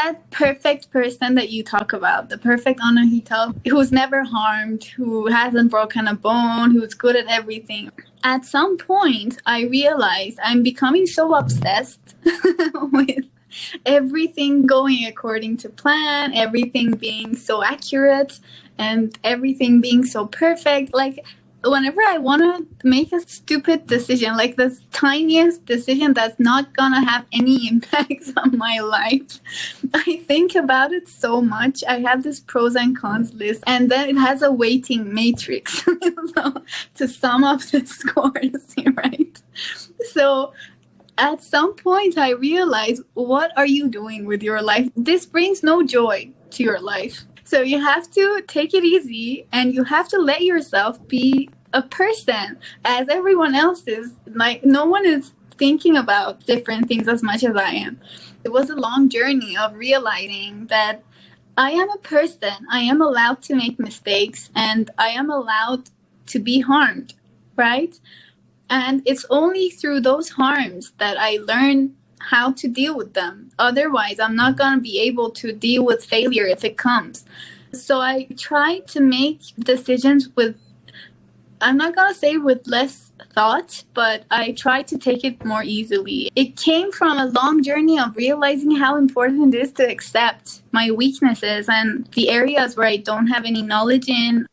that perfect person that you talk about, the perfect Anahita, who's never harmed, who hasn't broken a bone, who's good at everything. At some point, I realized I'm becoming so obsessed with everything going according to plan, everything being so accurate, and everything being so perfect. Like, whenever I want to make a stupid decision, like the tiniest decision that's not gonna have any impacts on my life, I think about it so much. I have this pros and cons list, and then it has a weighting matrix so, to sum up the scores, right? So at some point, I realized, what are you doing with your life? This brings no joy to your life. So you have to take it easy, and you have to let yourself be a person as everyone else is. Like, no one is thinking about different things as much as I am. It was a long journey of realizing that I am a person. I am allowed to make mistakes, and I am allowed to be harmed, right? And it's only through those harms that I learn how to deal with them. Otherwise, I'm not going to be able to deal with failure if it comes. So I try to make decisions with, I'm not going to say with less thought, but I try to take it more easily. It came from a long journey of realizing how important it is to accept my weaknesses and the areas where I don't have any knowledge in.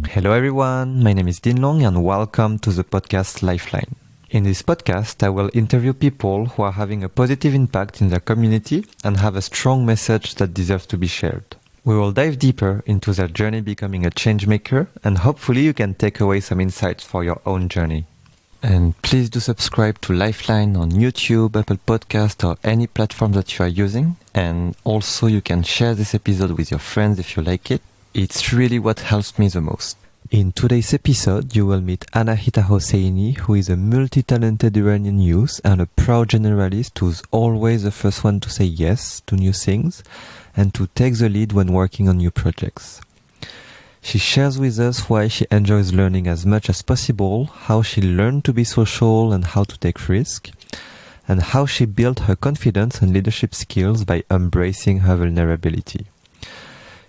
Hello everyone, my name is Din Long and welcome to the podcast Lifeline. In this podcast, I will interview people who are having a positive impact in their community and have a strong message that deserves to be shared. We will dive deeper into their journey becoming a change maker, and hopefully you can take away some insights for your own journey. And please do subscribe to Lifeline on YouTube, Apple Podcast, or any platform that you are using. And also you can share this episode with your friends if you like it. It's really what helps me the most. In today's episode, you will meet Anahita Hosseini, who is a multi-talented Iranian youth and a proud generalist who's always the first one to say yes to new things and to take the lead when working on new projects. She shares with us why she enjoys learning as much as possible, how she learned to be social and how to take risks, and how she built her confidence and leadership skills by embracing her vulnerability.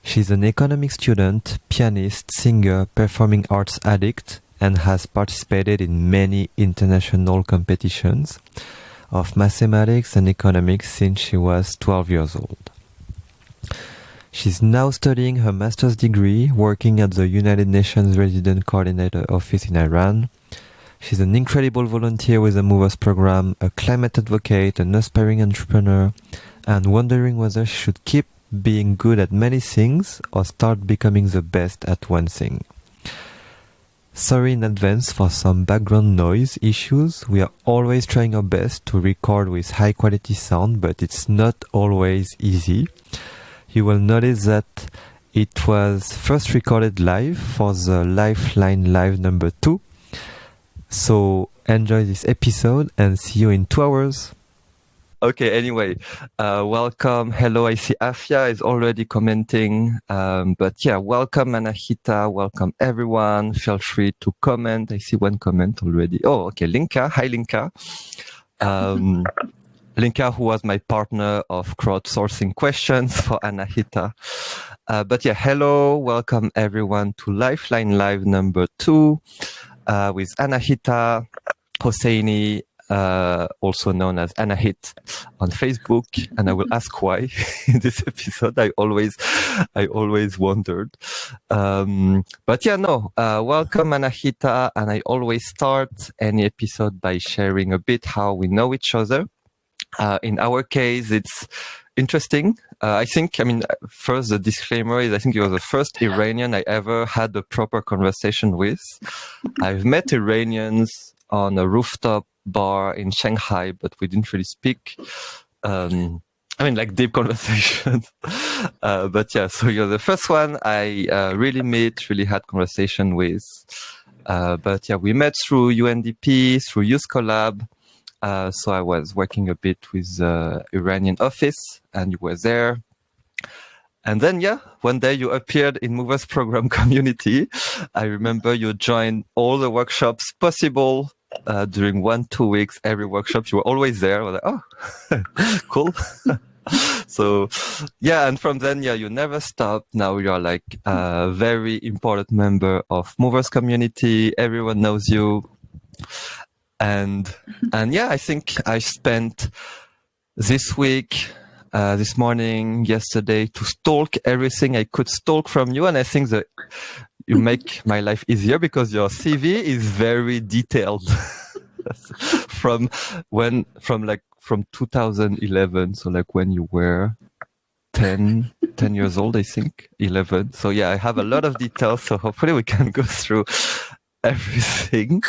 She's an economics student, pianist, singer, performing arts addict, and has participated in many international competitions of mathematics and economics since she was 12 years old. She's now studying her master's degree, working at the United Nations Resident Coordinator Office in Iran. She's an incredible volunteer with the Movers program, a climate advocate, an aspiring entrepreneur, and wondering whether she should keep being good at many things or start becoming the best at one thing. Sorry in advance for some background noise issues. We are always trying our best to record with high quality sound, but it's not always easy. You will notice that it was first recorded live for the Lifeline Live number 2. So enjoy this episode and see you in 2 hours. Okay, anyway, welcome. Hello, I see Afia is already commenting. But yeah, welcome Anahita, welcome everyone. Feel free to comment. I see one comment already. Oh, okay, Linka. Hi, Linka. Linka, who was my partner of crowdsourcing questions for Anahita. But yeah, hello, welcome everyone to Lifeline Live number 2 with Anahita Hosseini, also known as Anahit on Facebook, and I will ask why in this episode. I always wondered. But yeah, no, welcome Anahita, and I always start any episode by sharing a bit how we know each other. In our case, it's interesting. First, the disclaimer is I think you're the first Iranian I ever had a proper conversation with. I've met Iranians on a rooftop bar in Shanghai, but we didn't really speak. Deep conversations. But yeah, so you're the first one I really had conversation with. But yeah, we met through UNDP, through Youth Collab. So I was working a bit with the Iranian office, and you were there. And then, one day you appeared in Movers Program community. I remember you joined all the workshops possible during 1-2 weeks. Every workshop, you were always there. I was like, oh, cool. So, and from then, you never stopped. Now you're like a very important member of Movers community. Everyone knows you. And I think I spent this week, this morning, yesterday, to stalk everything I could stalk from you. And I think that you make my life easier because your CV is very detailed from 2011. So like when you were 10 years old, I think, 11. So I have a lot of details. So hopefully we can go through everything.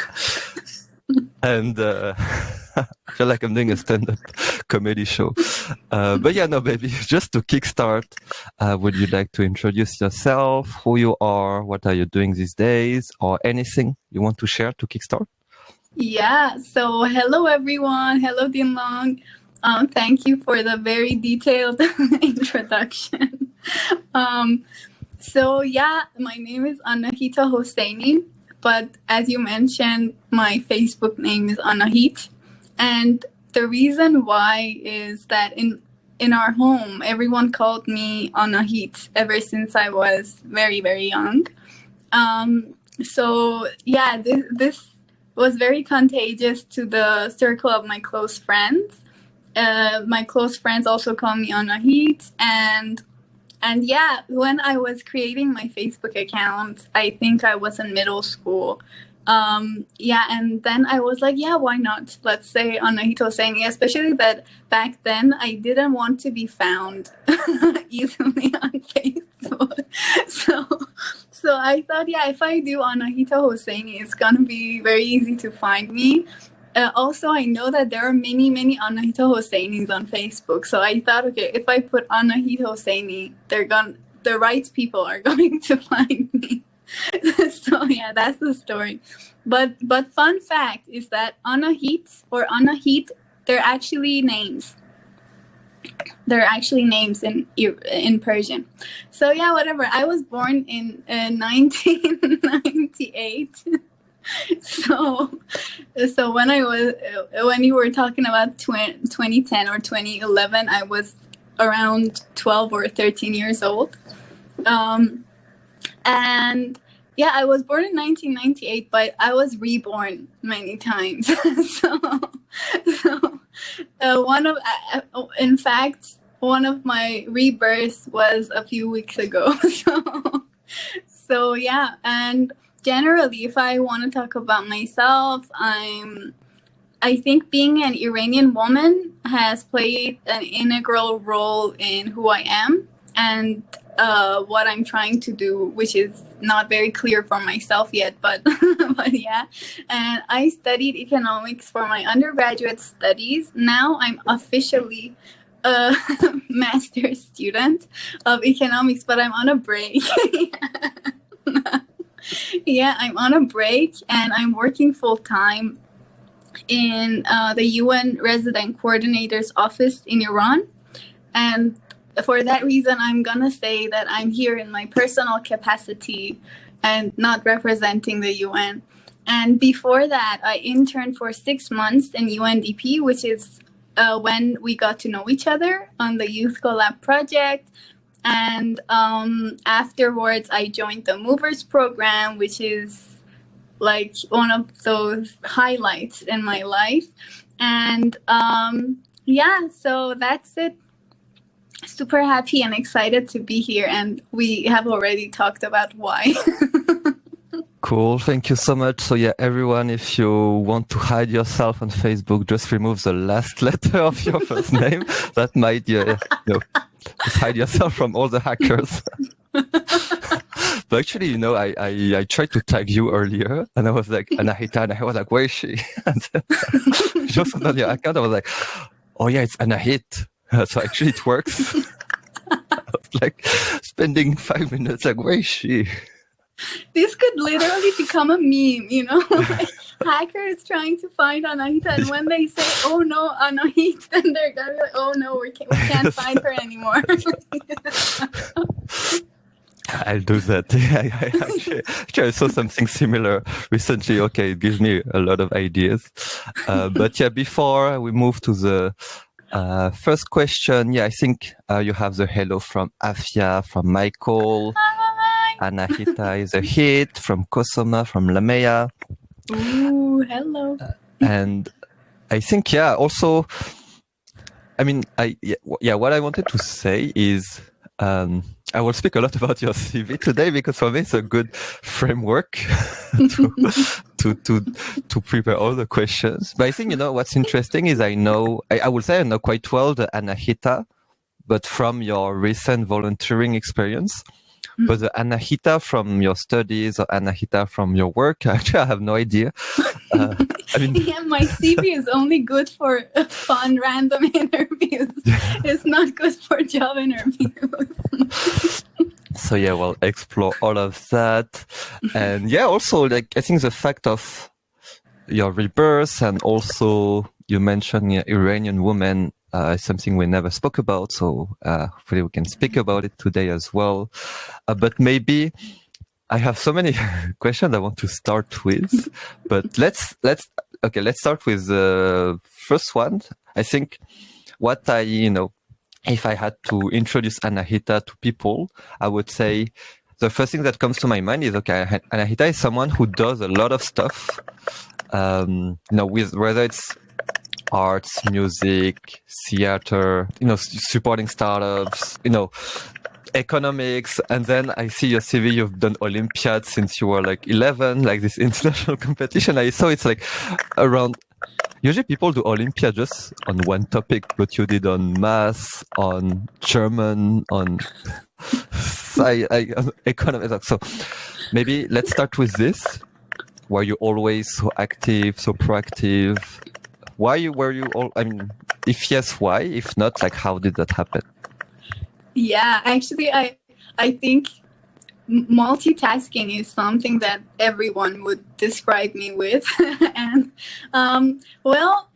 And I feel like I'm doing a stand-up comedy show. But baby, just to kickstart, would you like to introduce yourself, who you are, what are you doing these days, or anything you want to share to kickstart? Yeah, so hello everyone. Hello Dinlong. Thank you for the very detailed introduction. My name is Anahita Hosseini. But as you mentioned, my Facebook name is Anahit. And the reason why is that in our home, everyone called me Anahit ever since I was very, very young. This was very contagious to the circle of my close friends. My close friends also call me Anahit. And when I was creating my Facebook account, I think I was in middle school. And then I was like, why not? Let's say Anahita Hosseini, especially that back then I didn't want to be found easily on Facebook. So I thought, if I do Anahita Hosseini, it's going to be very easy to find me. Also, I know that there are many, many Anahita Hosseinis on Facebook. So I thought, okay, if I put Anahita Hosseini, the right people are going to find me. So that's the story. But fun fact is that Anahit or Anahit, they're actually names. They're actually names in Persian. So whatever. I was born in 1998. So when you were talking about 2010 or 2011, I was around 12 or 13 years old. I was born in 1998, but I was reborn many times. One of my rebirths was a few weeks ago. And generally, if I want to talk about myself, I think being an Iranian woman has played an integral role in who I am and what I'm trying to do, which is not very clear for myself yet, but And I studied economics for my undergraduate studies. Now I'm officially a master's student of economics, but I'm on a break. I'm on a break and I'm working full-time in the UN Resident Coordinator's office in Iran. And for that reason, I'm going to say that I'm here in my personal capacity and not representing the UN. And before that, I interned for 6 months in UNDP, which is when we got to know each other on the Youth Collab project. And afterwards, I joined the Movers program, which is like one of those highlights in my life. And so that's it. Super happy and excited to be here. And we have already talked about why. Cool. Thank you so much. So everyone, if you want to hide yourself on Facebook, just remove the last letter of your first name. That might, just hide yourself from all the hackers. But actually, I tried to tag you earlier and I was like, Anahita, and I was like, where is she? And she was on your account. I was like, oh yeah, it's Anahit. So actually it works. I was like spending 5 minutes like, where is she? This could literally become a meme, you know, like hackers trying to find Anahita, and when they say, "Oh no, Anahita," then they're gonna be like, "Oh no, we can't find her anymore." I'll do that. Actually, I saw something similar recently. Okay, it gives me a lot of ideas. But yeah, before we move to the first question, yeah, I think you have the hello from Afia, from Michael. Hi. Anahita is a hit from Kosoma, from Lamea. Ooh, hello. And I think, yeah, also, I mean, what I wanted to say is, I will speak a lot about your CV today because for me it's a good framework to prepare all the questions. But I think, you know, what's interesting is I will say I know quite well the Anahita, but from your recent volunteering experience. But the Anahita from your studies or Anahita from your work, actually, I have no idea. I mean, yeah, my CV is only good for fun, random interviews. It's not good for job interviews. So yeah, we'll explore all of that. And yeah, also, like, I think the fact of your rebirth and also you mentioned Iranian woman is something we never spoke about. So hopefully we can speak about it today as well. But maybe I have so many questions I want to start with, but let's start with the first one. I think if I had to introduce Anahita to people, I would say the first thing that comes to my mind is, Anahita is someone who does a lot of stuff, with whether it's arts, music, theater, supporting startups, economics. And then I see your CV, you've done Olympiad since you were like 11, like this international competition. I saw it's like around, usually people do Olympiad just on one topic, but you did on math, on German, on economics. So maybe let's start with this. Were you always so active, so proactive? If yes, why? If not, like, how did that happen? Yeah, actually, I think multitasking is something that everyone would describe me with. And, well,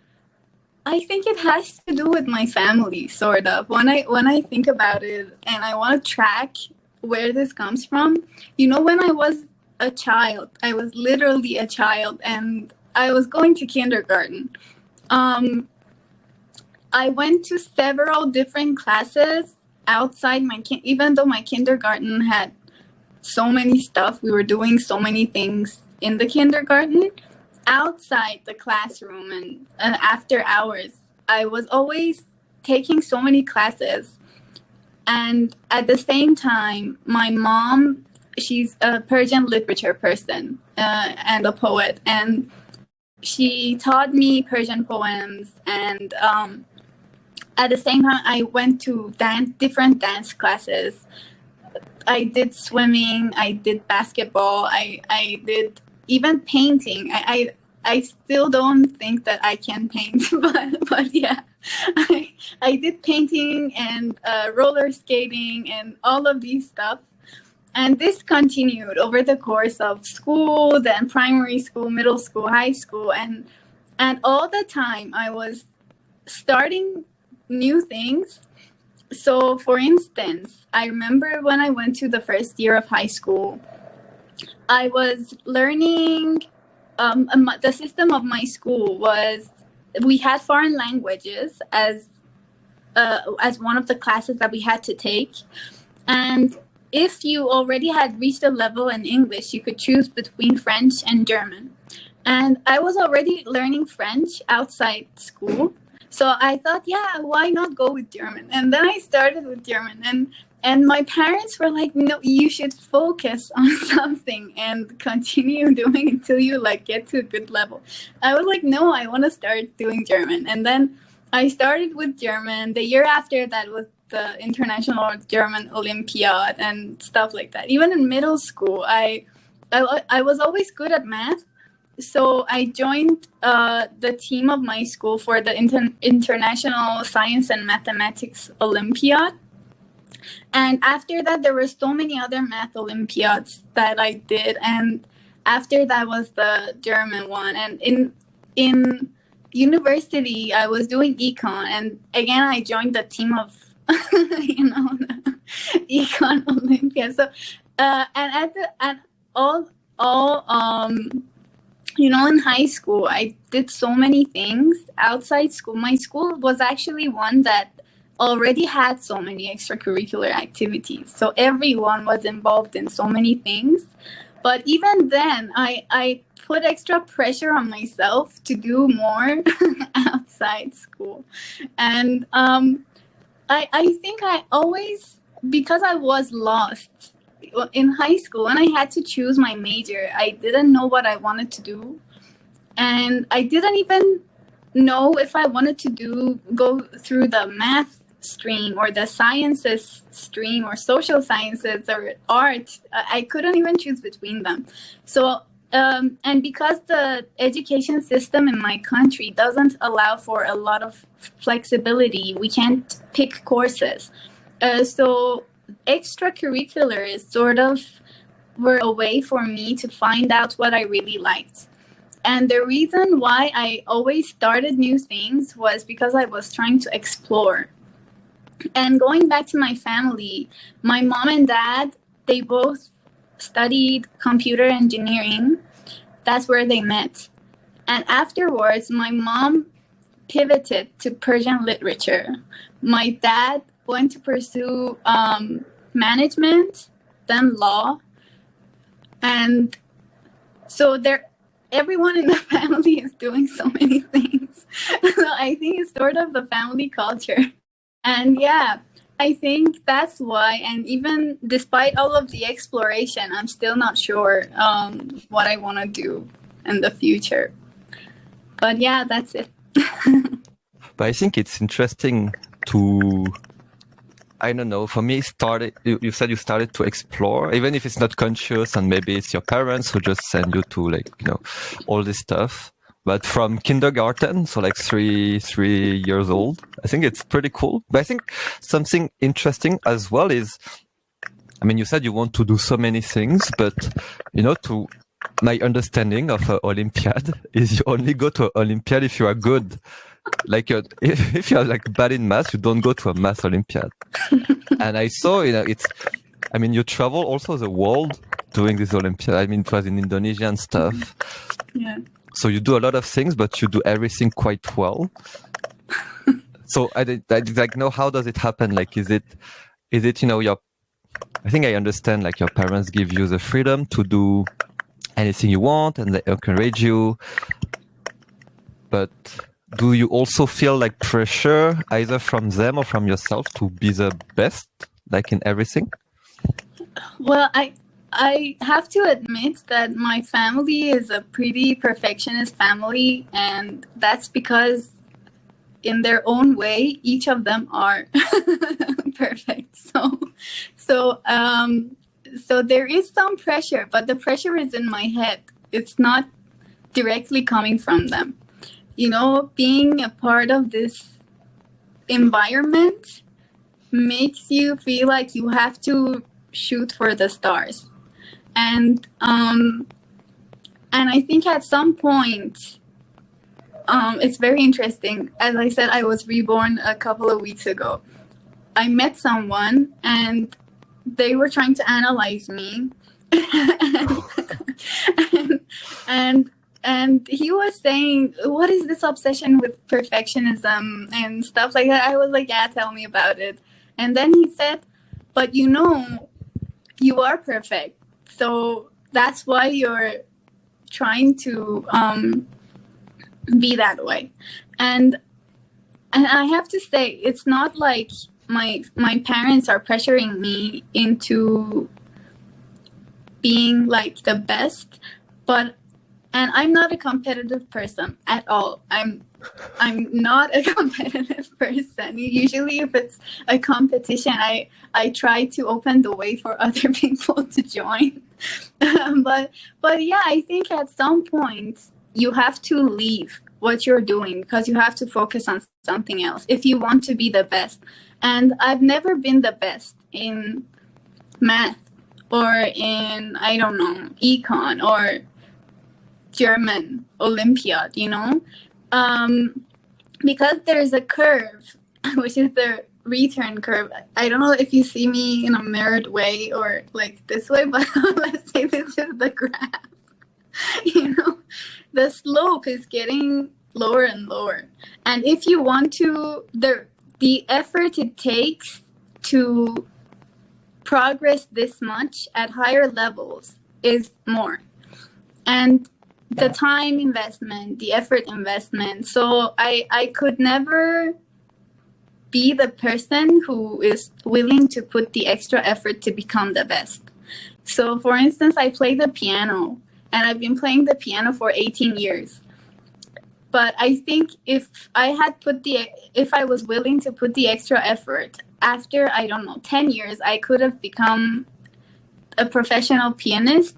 I think it has to do with my family, sort of. When I think about it and I want to track where this comes from, when I was a child, I was literally a child, and I was going to kindergarten. I went to several different classes outside even though my kindergarten had so many stuff, we were doing so many things in the kindergarten. Outside the classroom and after hours, I was always taking so many classes. And at the same time, my mom, she's a Persian literature person and a poet, and she taught me Persian poems. And at the same time, I went to different dance classes. I did swimming, I did basketball, I did even painting. I still don't think that I can paint, but yeah, I did painting and roller skating and all of these stuff. And this continued over the course of school, then primary school, middle school, high school, and all the time I was starting new things. So, for instance, I remember when I went to the first year of high school, I was learning, the system of my school was, we had foreign languages as one of the classes that we had to take. And if you already had reached a level in English, you could choose between French and German. And I was already learning French outside school. So I thought, yeah, why not go with German? And then I started with German. And my parents were like, no, you should focus on something and continue doing it until you get to a good level. I was like, no, I want to start doing German. And then I started with German. The year after that was the International German Olympiad and stuff like that. Even in middle school, I was always good at math. So I joined the team of my school for the International Science and Mathematics Olympiad. And after that, there were so many other math Olympiads that I did. And after that was the German one. And in university, I was doing econ. And again, I joined the team of, the econ Olympiad. So, and in high school, I did so many things outside school. My school was actually one that already had so many extracurricular activities. So everyone was involved in so many things. But even then, I put extra pressure on myself to do more outside school. And I think I always, because I was lost in high school, when I had to choose my major, I didn't know what I wanted to do. And I didn't even know if I wanted to go through the math stream or the sciences stream or social sciences or art. I couldn't even choose between them. So, and because the education system in my country doesn't allow for a lot of flexibility, we can't pick courses. So extracurriculars sort of were a way for me to find out what I really liked. And the reason why I always started new things was because I was trying to explore. And going back to my family, my mom and dad, they both studied computer engineering. That's where they met. And afterwards, my mom pivoted to Persian literature. My dad went to pursue management, then law. And so everyone in the family is doing so many things. So I think it's sort of the family culture. And yeah, I think that's why. And even despite all of the exploration, I'm still not sure what I want to do in the future. But yeah, that's it. But I think it's interesting to, I don't know, for me, you said you started to explore, even if it's not conscious, and maybe it's your parents who just send you to all this stuff. But from kindergarten, so like three years old, I think it's pretty cool. But I think something interesting as well is, you said you want to do so many things, but to my understanding of an Olympiad is you only go to an Olympiad if you are good. Like if you're like bad in math, you don't go to a math Olympiad. And I saw, you travel also the world doing this Olympiad. It was in Indonesia and stuff. Yeah. So you do a lot of things, but you do everything quite well. So I know, how does it happen? Like, is it I think I understand, like, your parents give you the freedom to do anything you want and they encourage you. But do you also feel like pressure either from them or from yourself to be the best, like in everything? Well, I have to admit that my family is a pretty perfectionist family, and that's because in their own way, each of them are perfect. So there is some pressure, but the pressure is in my head. It's not directly coming from them. Being a part of this environment makes you feel like you have to shoot for the stars. And I think at some point, it's very interesting. As I said, I was reborn a couple of weeks ago. I met someone and they were trying to analyze me. and he was saying, what is this obsession with perfectionism and stuff like that? I was like, yeah, tell me about it. And then he said, but you are perfect. So that's why you're trying to be that way. And I have to say, it's not like my parents are pressuring me into being like the best, and I'm not a competitive person at all. I'm not a competitive person. Usually if it's a competition, I try to open the way for other people to join. But yeah, I think at some point you have to leave what you're doing because you have to focus on something else if you want to be the best. And I've never been the best. in math or in, I don't know, econ or German Olympiad, because there's a curve, which is the return curve. I don't know if you see me in a mirrored way or like this way, but let's say this is the graph. The slope is getting lower and lower. And if you want to, the effort it takes to progress this much at higher levels is more. And the time investment, the effort investment. So I could never be the person who is willing to put the extra effort to become the best. So for instance, I play the piano and I've been playing the piano for 18 years. But I think if I was willing to put the extra effort after, 10 years, I could have become a professional pianist.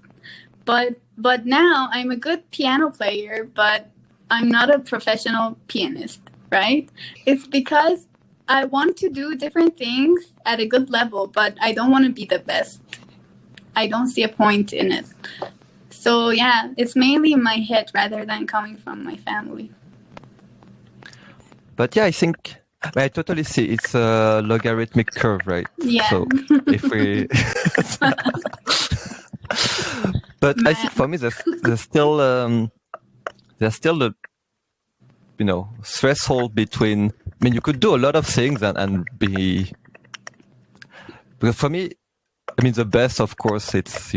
But now I'm a good piano player, but I'm not a professional pianist, right? It's because I want to do different things at a good level, but I don't want to be the best. I don't see a point in it. So yeah, it's mainly in my head rather than coming from my family. But yeah, I totally see it's a logarithmic curve, right? Yeah. So if we... But I think for me, there's still the threshold between. I mean, you could do a lot of things and be. Because for me, the best, of course, it's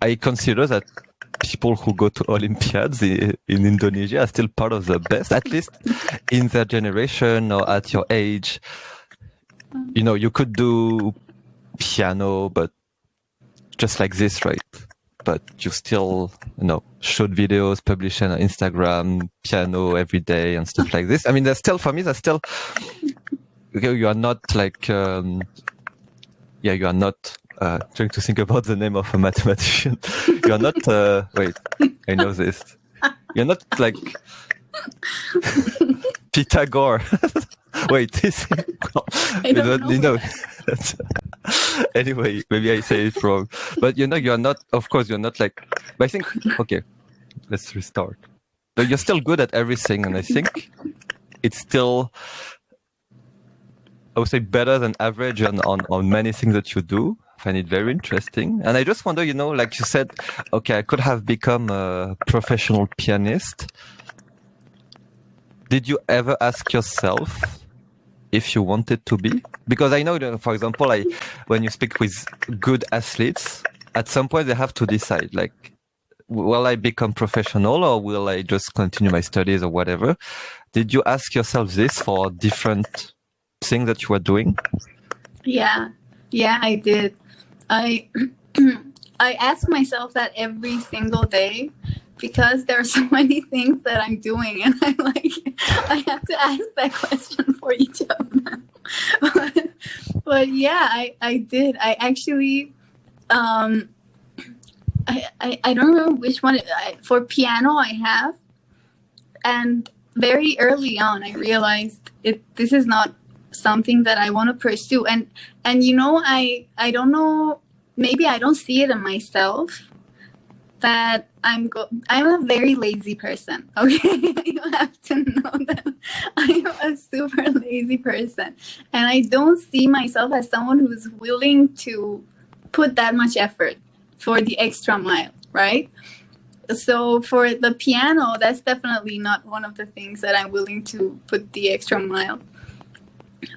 I consider that people who go to Olympiads in Indonesia are still part of the best, at least in their generation or at your age. You could do piano, but just like this, right? But you still, shoot videos, publish on Instagram, piano every day and stuff like this. I mean, you are not like, you are not, trying to think about the name of a mathematician. You are not, wait, I know this. You're not like Pythagore. Wait, I don't know. Anyway, maybe I say it wrong. But you're not, of course, you're not like, but I think, okay, let's restart. But you're still good at everything. And I think it's still, I would say, better than average on many things that you do. I find it very interesting. And I just wonder, like you said, okay, I could have become a professional pianist. Did you ever ask yourself if you wanted to be? Because I know that, for example, when you speak with good athletes, at some point they have to decide, like, will I become professional or will I just continue my studies or whatever? Did you ask yourself this for different things that you were doing? Yeah, I did. I ask myself that every single day because there are so many things that I'm doing and I have to ask that question for each of them. But yeah, I did. I actually, I don't remember which one. For piano, I have. And very early on, I realized this is not something that I want to pursue. And I don't know, maybe I don't see it in myself that I'm a very lazy person. Okay, you have to know that I'm a super lazy person, and I don't see myself as someone who's willing to put that much effort for the extra mile, right? So for the piano, that's definitely not one of the things that I'm willing to put the extra mile.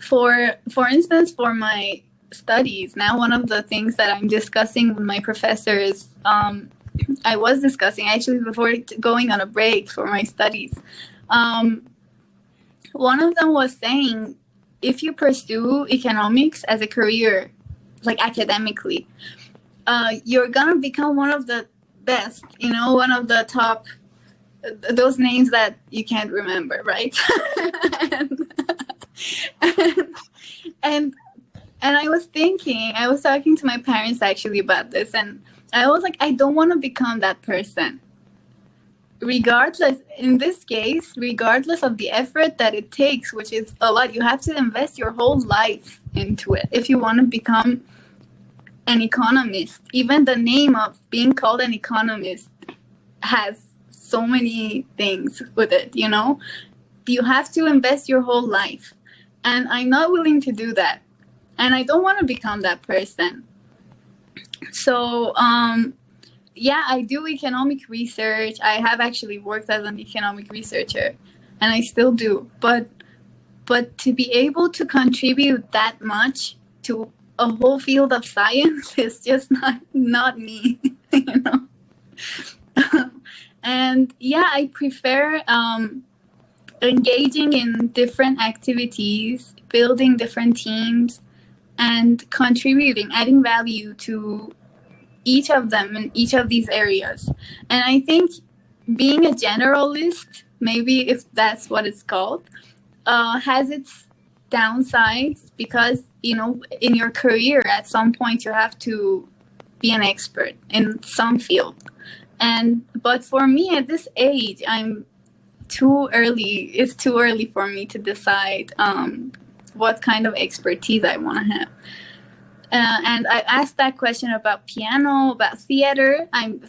For instance, for my studies, now one of the things that I'm discussing with my professor is, I was discussing actually before going on a break for my studies. One of them was saying, if you pursue economics as a career, like academically, you're gonna become one of the best, one of the top, those names that you can't remember, right? and I was talking to my parents actually about this, and I was like, I don't want to become that person. regardless, in this case, regardless of the effort that it takes, which is a lot, you have to invest your whole life into it if you want to become an economist. Even the name of being called an economist has so many things with it, you know? You have to invest your whole life. And I'm not willing to do that. And I don't want to become that person. So, yeah, I do economic research. I have actually worked as an economic researcher, and I still do. But to be able to contribute that much to a whole field of science is just not me, you know. And yeah, I prefer engaging in different activities, building different teams, and contributing, adding value to each of them in each of these areas. And I think being a generalist, maybe if that's what it's called, has its downsides because, you know, in your career, at some point, you have to be an expert in some field. But for me at this age, I'm too early. It's too early for me to decide what kind of expertise I want to have. And I asked that question about piano, about theater. I'm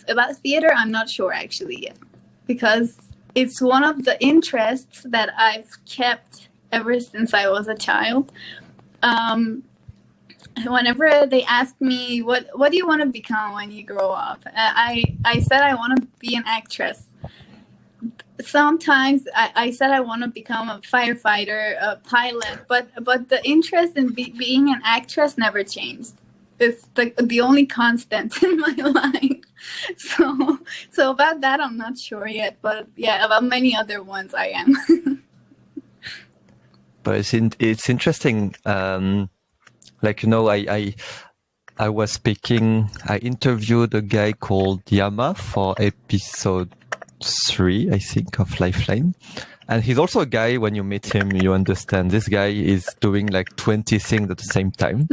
not sure actually yet, because it's one of the interests that I've kept ever since I was a child. Whenever they ask me, what do you want to become when you grow up? I said I want to be an actress. Sometimes I said I want to become a firefighter, a pilot, but the interest in being an actress never changed. It's the only constant in my life. So about that, I'm not sure yet. But yeah, about many other ones, I am. But it's interesting. Like, you know, I was speaking. I interviewed a guy called Yama for episode 3, I think, of Lifeline. And he's also a guy, when you meet him, you understand this guy is doing like 20 things at the same time.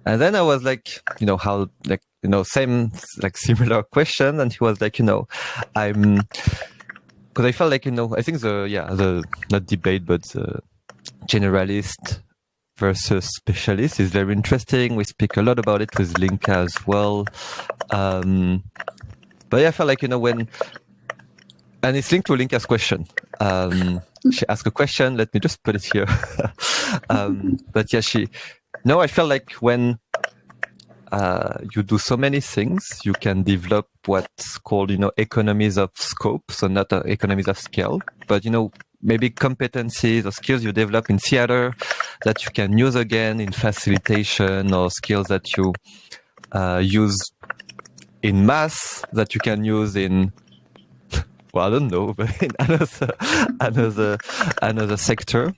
And then I was like, you know, how, like, you know, same, like similar question. And he was like, you know, because I felt like, you know, I think not debate, but the generalist versus specialist is very interesting. We speak a lot about it with Linka as well. But yeah, I felt like, you know, and it's linked to Linka's question. She asked a question. Let me just put it here. But yeah, I felt like when you do so many things, you can develop what's called, you know, economies of scope. So not economies of scale, but, you know, maybe competencies or skills you develop in theater that you can use again in facilitation, or skills that you use in math that you can use in, well, I don't know, but in another sector.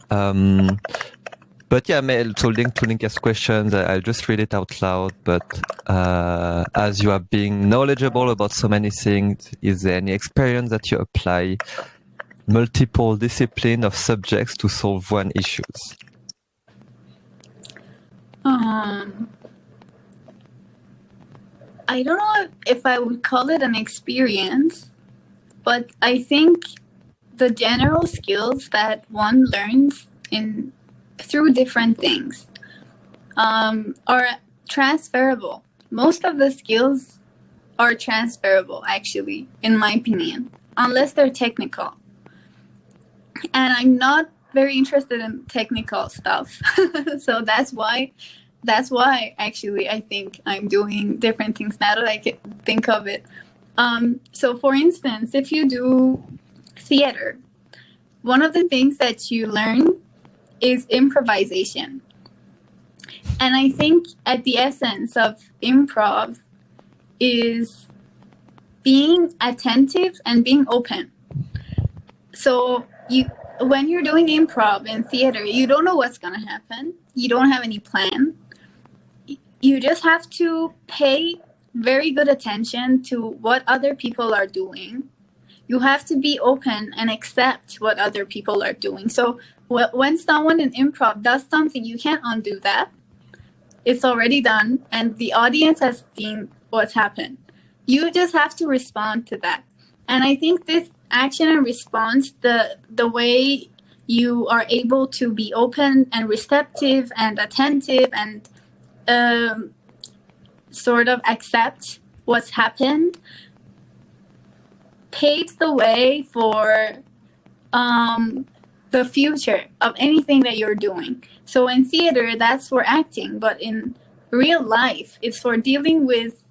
But yeah, so linked to Linka's questions, I'll just read it out loud. But as you are being knowledgeable about so many things, is there any experience that you apply multiple discipline of subjects to solve one issues? I don't know if I would call it an experience, but I think the general skills that one learns through different things are transferable. Most of the skills are transferable, actually, in my opinion, unless they're technical. And I'm not very interested in technical stuff. So that's why actually I think I'm doing different things now that I can think of it. So for instance, if you do theater, one of the things that you learn is improvisation. And I think at the essence of improv is being attentive and being open. So when you're doing improv in theater, you don't know what's going to happen. You don't have any plan. You just have to pay very good attention to what other people are doing. You have to be open and accept what other people are doing. So when someone in improv does something, you can't undo that. It's already done, and the audience has seen what's happened. You just have to respond to that. And I think this action and response, the way you are able to be open and receptive and attentive and sort of accept what's happened, paves the way for the future of anything that you're doing. So in theater, that's for acting, but in real life, it's for dealing with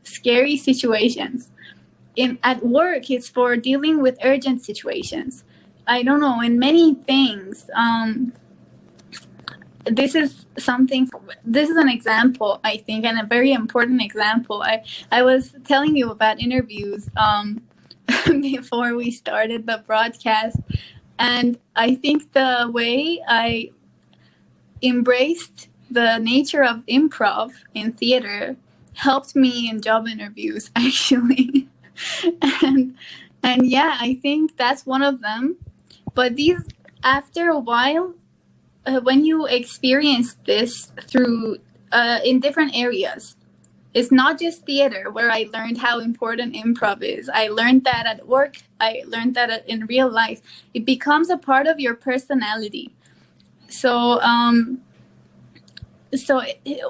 scary situations. At work, it's for dealing with urgent situations. I don't know, in many things. This is an example, I think, and a very important example. I was telling you about interviews before we started the broadcast, and I think the way I embraced the nature of improv in theater helped me in job interviews, actually. and yeah, I think that's one of them. But these, after a while, when you experience this through in different areas, it's not just theater where I learned how important improv is. I learned that at work. I learned that in real life. It becomes a part of your personality. So,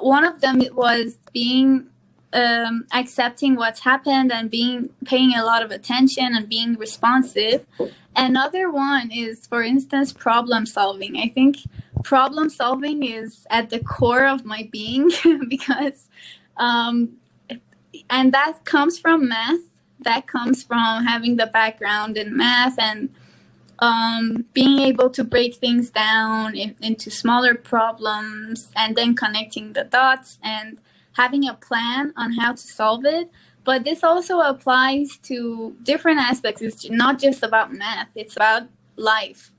one of them was being accepting what's happened and paying a lot of attention and being responsive. Another one is, for instance, problem solving. I think problem solving is at the core of my being because and that comes from math. That comes from having the background in math and being able to break things down into smaller problems and then connecting the dots and having a plan on how to solve it. But this also applies to different aspects. It's not just about math. It's about life.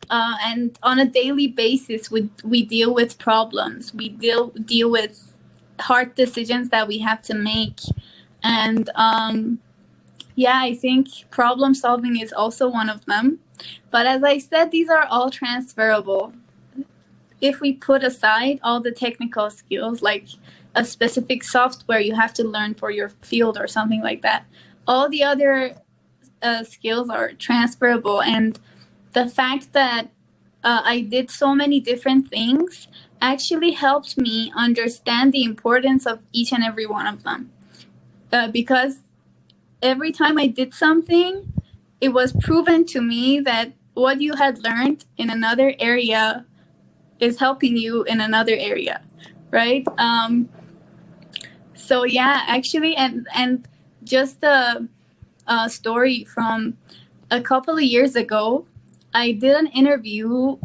And on a daily basis, we deal with problems. We deal with hard decisions that we have to make. And yeah, I think problem solving is also one of them. But as I said, these are all transferable. If we put aside all the technical skills, like a specific software you have to learn for your field or something like that, all the other skills are transferable. And the fact that I did so many different things actually helped me understand the importance of each and every one of them. Because every time I did something, it was proven to me that what you had learned in another area is helping you in another area, right? So yeah, actually, and just a story from a couple of years ago, I did an interview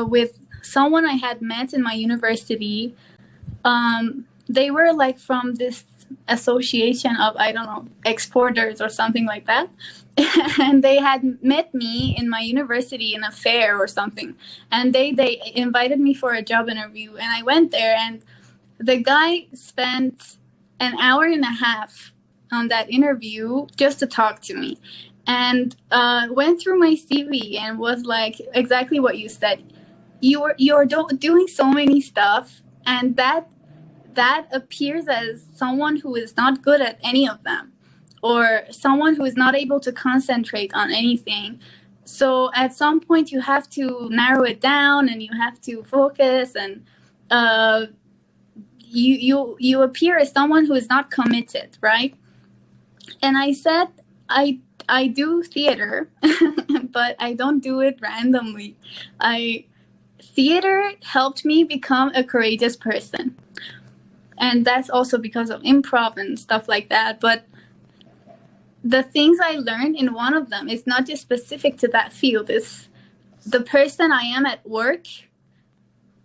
with someone I had met in my university. They were like from this association of, I don't know, exporters or something like that. And they had met me in my university in a fair or something. And they invited me for a job interview. And I went there, and the guy spent an hour and a half on that interview just to talk to me. And went through my CV and was like, exactly what you said. You're doing so many stuff, and that appears as someone who is not good at any of them, or someone who is not able to concentrate on anything. So at some point you have to narrow it down and you have to focus, and you appear as someone who is not committed, right? And I said, I do theater, but I don't do it randomly. Theater helped me become a courageous person. And that's also because of improv and stuff like that. But the things I learned in one of them is not just specific to that field. It's the person I am at work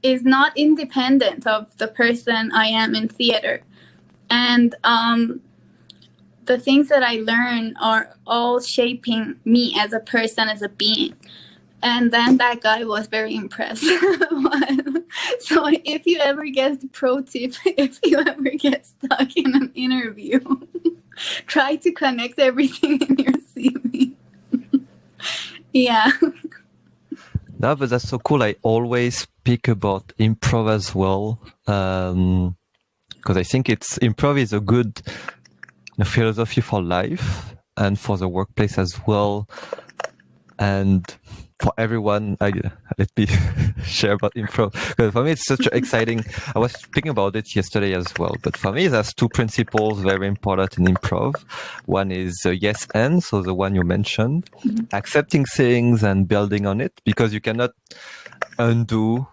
is not independent of the person I am in theater. And the things that I learn are all shaping me as a person, as a being. And then that guy was very impressed. So if you ever get the pro tip, if you ever get stuck in an interview, try to connect everything in your CV. Yeah. No, but that's so cool. I always speak about improv as well, because I think improv is a good philosophy for life. and for the workplace as well. And for everyone, let me share about improv. Because for me, it's such exciting. I was thinking about it yesterday as well. But for me, there's two principles very important in improv. One is yes and, so the one you mentioned, accepting things and building on it, because you cannot undo.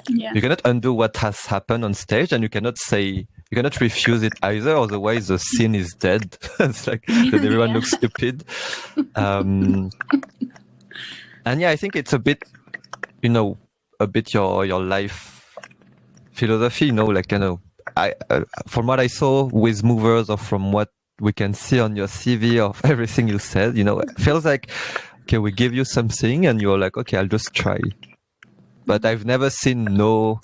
Yeah. You cannot undo what has happened on stage, and you cannot refuse it either. Otherwise, the scene is dead. It's like then everyone looks stupid. And yeah, I think it's a bit your life philosophy, from what I saw with movers, or from what we can see on your CV of everything you said, it feels like, okay, we give you something and you're like, okay, I'll just try. But I've never seen no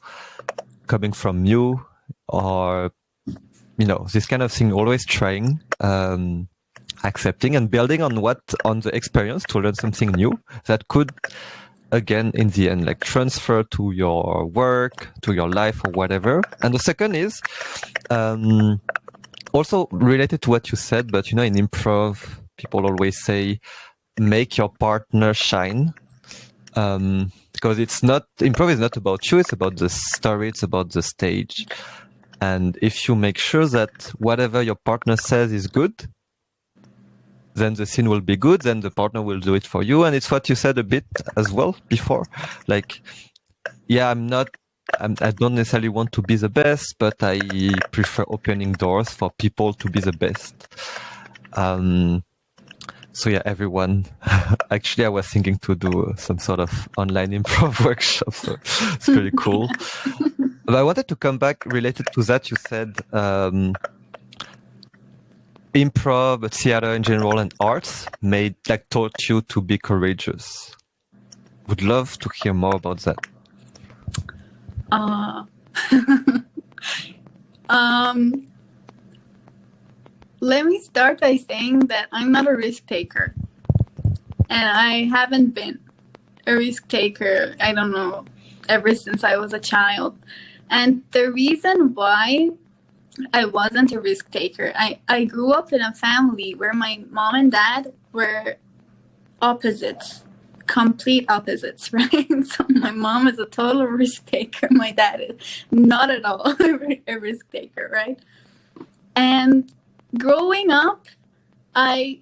coming from you, or, this kind of thing, always trying, accepting and building on the experience to learn something new that could, again, in the end, like transfer to your work, to your life, or whatever. And the second is also related to what you said, but in improv, people always say, make your partner shine. Because improv is not about you, it's about the story, it's about the stage. And if you make sure that whatever your partner says is good, then the scene will be good, then the partner will do it for you. And it's what you said a bit as well before. Like, yeah, I don't necessarily want to be the best, but I prefer opening doors for people to be the best. So yeah, everyone. Actually, I was thinking to do some sort of online improv workshop, so it's pretty cool. But I wanted to come back related to that. You said improv, theater in general, and arts taught you to be courageous. Would love to hear more about that. Let me start by saying that I'm not a risk taker, and I haven't been a risk taker, I don't know, ever since I was a child. And the reason why I wasn't a risk taker, I grew up in a family where my mom and dad were opposites, complete opposites, right? So my mom is a total risk taker. My dad is not at all a risk taker, right? And growing up, I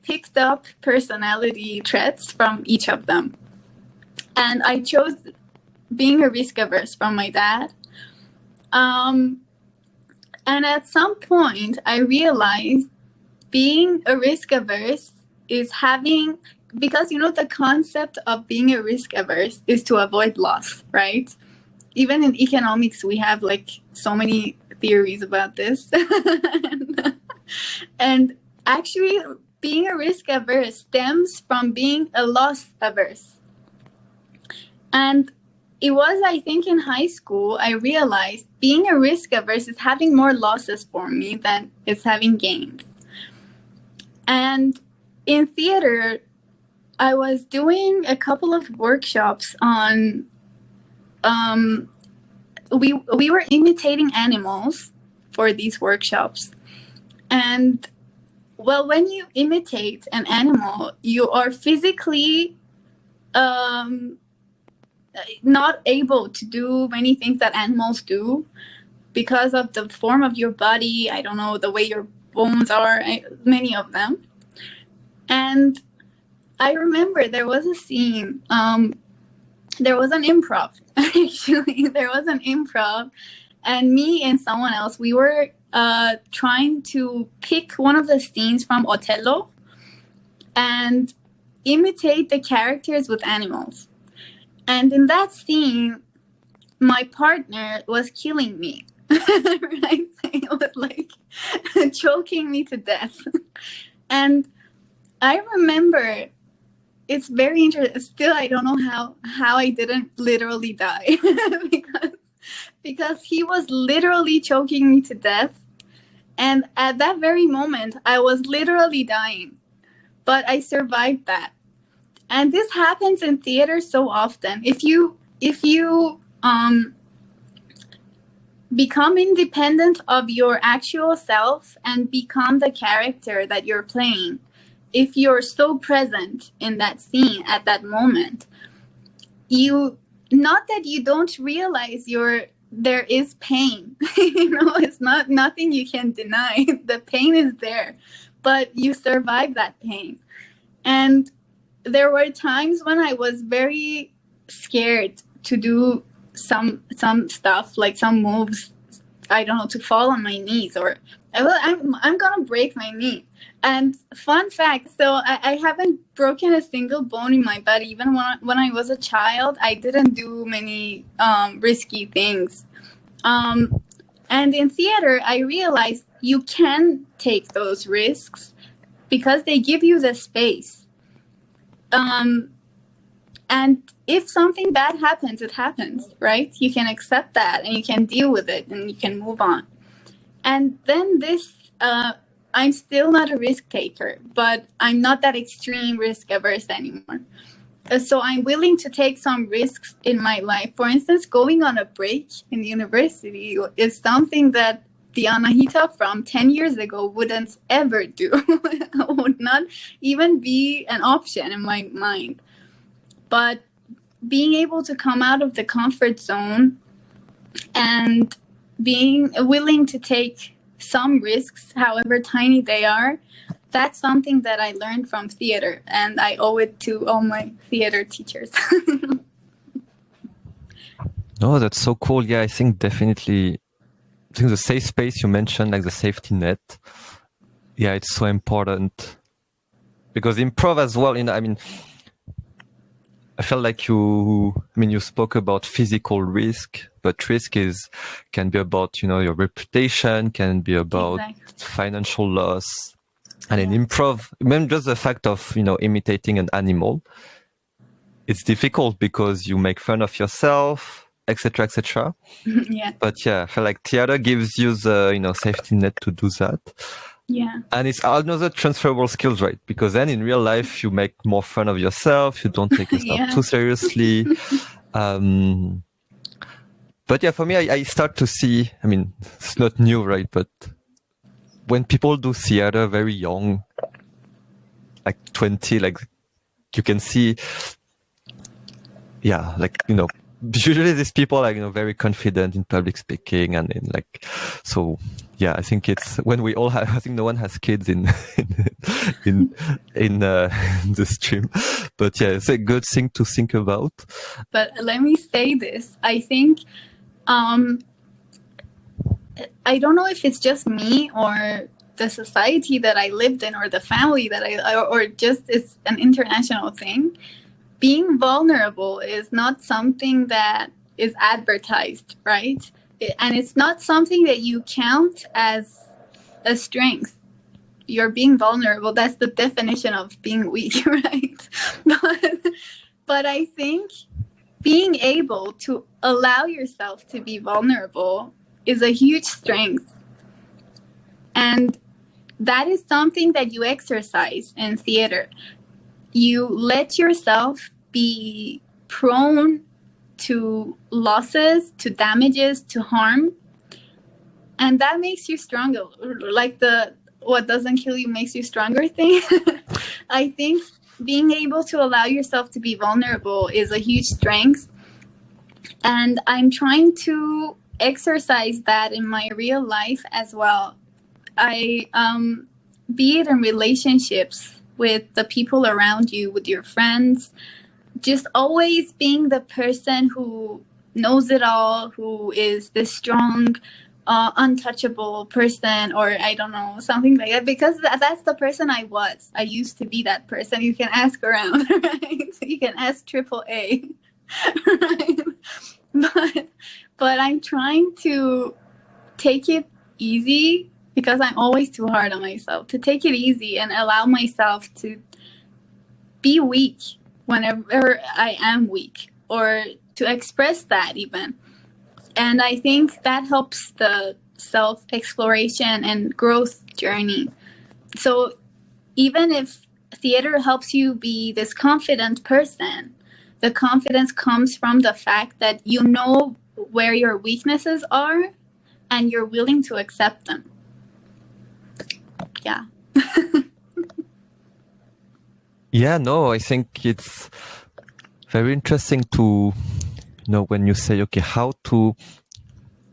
picked up personality traits from each of them. And I chose being a risk averse from my dad. And at some point, I realized being a risk averse is because the concept of being a risk averse is to avoid loss, right? Even in economics, we have so many theories about this. And actually, being a risk averse stems from being a loss averse. And it was, I think, in high school, I realized being a risk averse is having more losses for me than it's having gains. And in theater, I was doing a couple of workshops on, we were imitating animals for these workshops. And well, when you imitate an animal, you are physically not able to do many things that animals do because of the form of your body, I don't know, the way your bones are, many of them. And I remember there was a scene, there was an improv, actually, there was an improv, and me and someone else, we were trying to pick one of the scenes from Othello and imitate the characters with animals. And in that scene, my partner was killing me, right? It was choking me to death. And I remember, it's very interesting. Still, I don't know how I didn't literally die because he was literally choking me to death. And at that very moment, I was literally dying, but I survived that. And this happens in theater so often. If you become independent of your actual self and become the character that you're playing. If you're so present in that scene at that moment, not that you don't realize there is pain. It's nothing you can deny. The pain is there, but you survive that pain. And there were times when I was very scared to do some stuff, like some moves, I don't know, to fall on my knees, or I'm gonna break my knee. And fun fact, so I haven't broken a single bone in my body. Even when I was a child, I didn't do many risky things. And in theater, I realized you can take those risks because they give you the space. And if something bad happens, it happens, right? You can accept that and you can deal with it and you can move on. And then I'm still not a risk taker, but I'm not that extreme risk averse anymore. So I'm willing to take some risks in my life. For instance, going on a break in university is something that the Anahita from 10 years ago wouldn't ever do. Would not even be an option in my mind. But being able to come out of the comfort zone and being willing to take some risks, however tiny they are, that's something that I learned from theater, and I owe it to all my theater teachers. No, that's so cool. Yeah, I think definitely, the safe space you mentioned, like the safety net, yeah, it's so important. Because improv as well, I felt like you spoke about physical risk, but risk can be about, your reputation, can be about financial loss. And in improv, even just the fact of, imitating an animal, it's difficult because you make fun of yourself, etc., etc. Yeah. But yeah, I feel like theater gives you the, safety net to do that. Yeah. And it's another transferable skills, right? Because then in real life, you make more fun of yourself. You don't take yourself too seriously. But yeah, for me, I start to see, it's not new, right? But when people do theater very young, like 20, like you can see, yeah, like, usually these people are, very confident in public speaking and so yeah, I think it's when we all have, I think no one has kids in the stream, but yeah, it's a good thing to think about. But let me say this, I think, I don't know if it's just me or the society that I lived in or the family that or just it's an international thing. Being vulnerable is not something that is advertised, right? And it's not something that you count as a strength. You're being vulnerable. That's the definition of being weak, right? But I think being able to allow yourself to be vulnerable is a huge strength. And that is something that you exercise in theater. You let yourself be prone to losses, to damages, to harm. And that makes you stronger. Like the what doesn't kill you makes you stronger thing. I think being able to allow yourself to be vulnerable is a huge strength. And I'm trying to exercise that in my real life as well. I be it in relationships with the people around you, with your friends, just always being the person who knows it all, who is this strong, untouchable person, or I don't know, something like that, because that's the person I was. I used to be that person. You can ask around, right? You can ask AAA, right? But I'm trying to take it easy, because I'm always too hard on myself, to take it easy and allow myself to be weak whenever I am weak, or to express that even. And I think that helps the self-exploration and growth journey. So even if theater helps you be this confident person, the confidence comes from the fact that you know where your weaknesses are, and you're willing to accept them. Yeah. Yeah, no, I think it's very interesting to know when you say, okay, how to,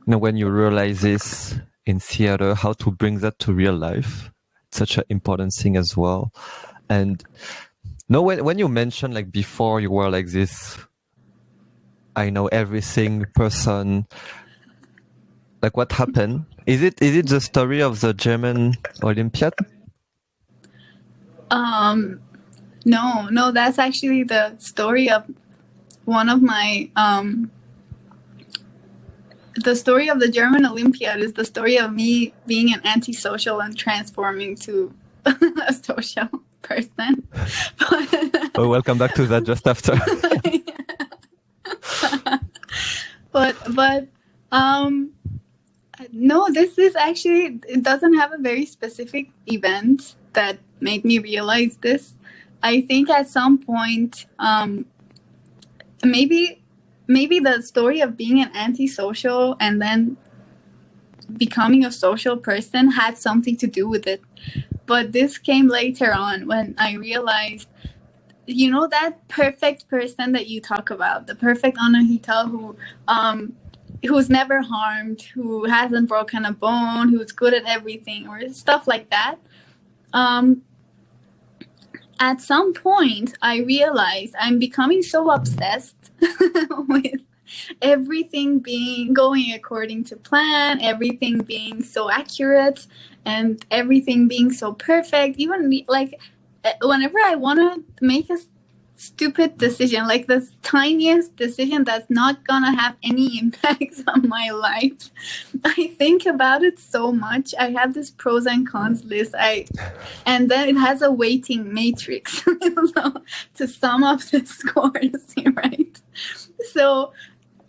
when you realize this in theater, how to bring that to real life. It's such an important thing as well. And when you mentioned like before you were like this, I know everything person, like what happened? Is it the story of the German Olympiad? No, that's actually the story of one of my the story of the German Olympiad is the story of me being an antisocial and transforming to a social person. Oh, welcome back to that just after. but no, this is actually, it doesn't have a very specific event that made me realize this. I think at some point, maybe the story of being an antisocial and then becoming a social person had something to do with it. But this came later on when I realized, you know, that perfect person that you talk about, the perfect Anahita who's never harmed, who hasn't broken a bone, who's good at everything, or stuff like that. At some point, I realized I'm becoming so obsessed with everything going according to plan, everything being so accurate, and everything being so perfect. Even like whenever I want to make a stupid decision, like the tiniest decision that's not gonna have any impacts on my life, I think about it so much. I have this pros and cons list, and then it has a weighting matrix so, to sum up the scores, right? So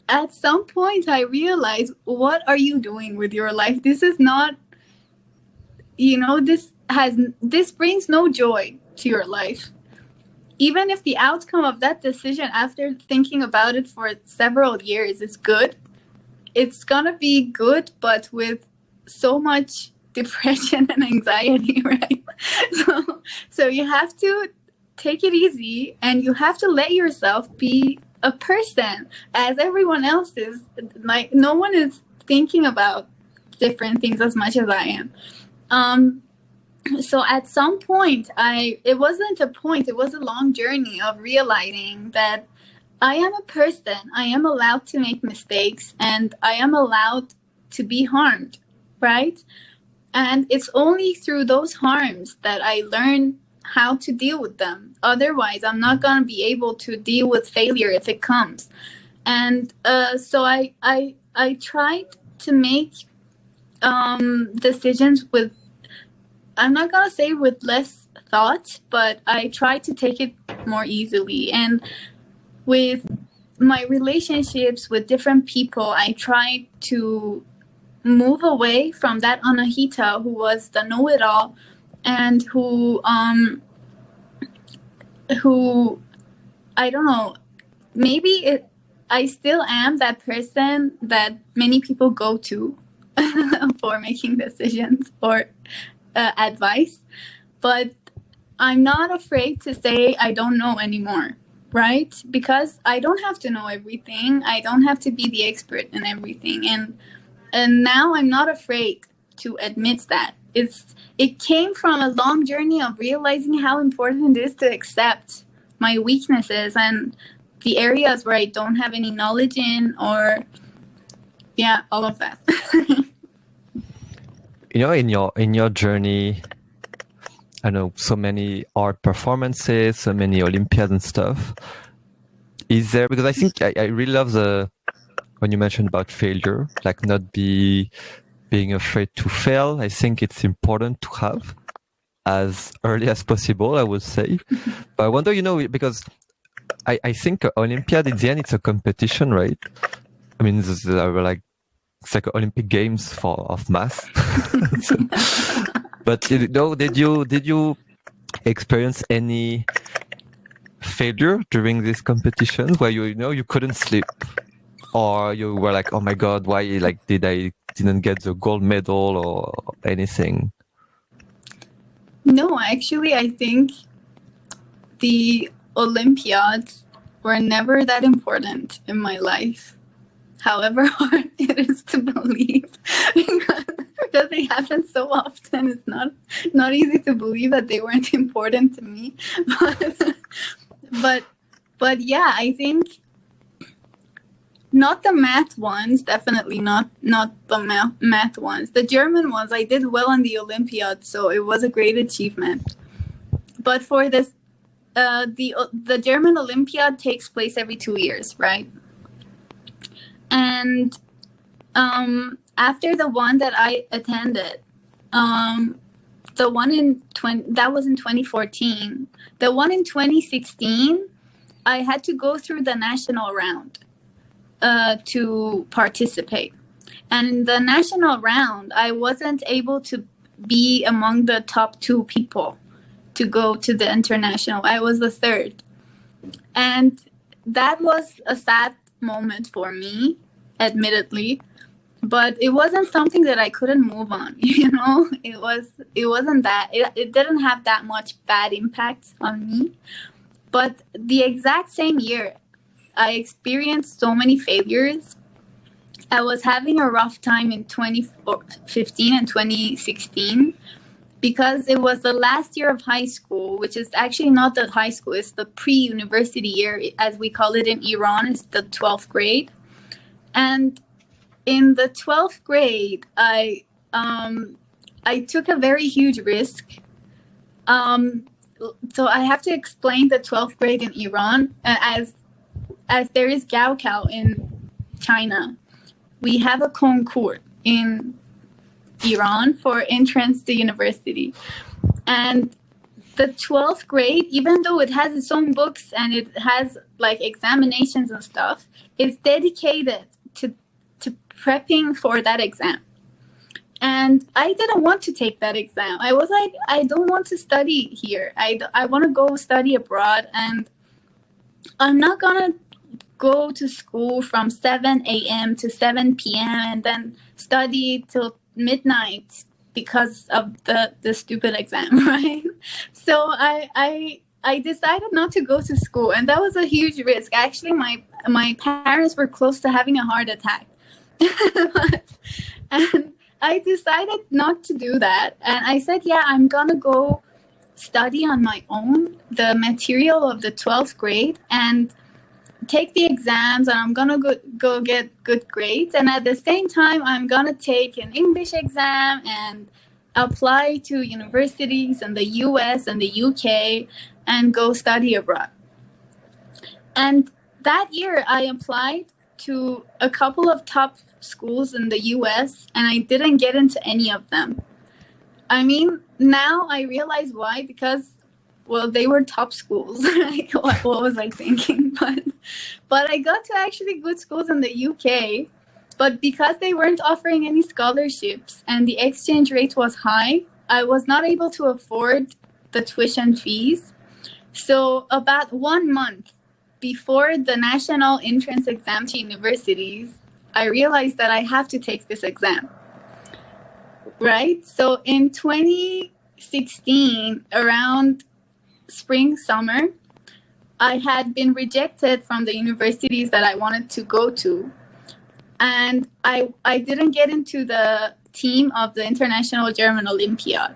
at some point I realized, what are you doing with your life? This is not, you know, this brings no joy to your life. Even if the outcome of that decision after thinking about it for several years is good, it's gonna be good, but with so much depression and anxiety, right? So you have to take it easy, and you have to let yourself be a person as everyone else is. Like, no one is thinking about different things as much as I am. So at some point, it wasn't a point, it was a long journey of realizing that I am a person. I am allowed to make mistakes, and I am allowed to be harmed, right? And it's only through those harms that I learn how to deal with them. Otherwise, I'm not going to be able to deal with failure if it comes. And so I tried to make decisions with, I'm not going to say with less thought, but I try to take it more easily. And with my relationships with different people, I try to move away from that Anahita who was the know-it-all and who I don't know, maybe I still am that person that many people go to for making decisions or advice, but I'm not afraid to say I don't know anymore, right? Because I don't have to know everything. I don't have to be the expert in everything. And now I'm not afraid to admit that. It came from a long journey of realizing how important it is to accept my weaknesses and the areas where I don't have any knowledge in, or all of that. You know, in your journey, I know so many art performances, so many Olympiads and stuff. Is there, because I think I really love when you mentioned about failure, like not being afraid to fail. I think it's important to have as early as possible, I would say. But I wonder, you know, because I think Olympiad in the end, it's a competition, right? I mean, it's like Olympic Games of math. But you know, did you experience any failure during these competitions where you know you couldn't sleep, or you were like, oh my god, why did I didn't get the gold medal or anything? No, actually, I think the Olympiads were never that important in my life. However hard it is to believe, because they happen so often, it's not easy to believe that they weren't important to me. But yeah, I think not the math ones, definitely not the math ones. The German ones, I did well on the Olympiad, so it was a great achievement. But for this, the German Olympiad takes place every 2 years, right? And after the one that I attended, the one that was in 2014. The one in 2016, I had to go through the national round to participate. And in the national round, I wasn't able to be among the top 2 people to go to the international. I was the third. And that was a sad moment for me, admittedly. But it wasn't something that I couldn't move on, you know? It wasn't that. It didn't have that much bad impact on me. But the exact same year, I experienced so many failures. I was having a rough time in 2015 and 2016 because it was the last year of high school, which is actually not the high school, it's the pre-university year, as we call it in Iran. It's the 12th grade. And in the 12th grade, I took a very huge risk. So I have to explain the 12th grade in Iran as there is Gaokao in China. We have a concours in Iran for entrance to university. And the 12th grade, even though it has its own books and it has like examinations and stuff, is dedicated to prepping for that exam. And I didn't want to take that exam. I was like, I don't want to study here. I want to go study abroad, and I'm not going to go to school from 7 a.m. to 7 p.m. and then study till midnight because of the stupid exam, right? So I decided not to go to school, and that was a huge risk. Actually, my parents were close to having a heart attack. And I decided not to do that. And I said, yeah, I'm going to go study on my own the material of the 12th grade and take the exams, and I'm going to go get good grades. And at the same time, I'm going to take an English exam and apply to universities in the US and the UK and go study abroad. And that year, I applied to a couple of top schools in the US, and I didn't get into any of them. I mean, now I realize why, because, well, they were top schools. Like, what was I thinking? But I got to actually good schools in the UK, but because they weren't offering any scholarships and the exchange rate was high, I was not able to afford the tuition fees. So about 1 month before the national entrance exam to universities, I realized that I have to take this exam, right? So in 2016, around spring, summer, I had been rejected from the universities that I wanted to go to. And I didn't get into the team of the International German Olympiad.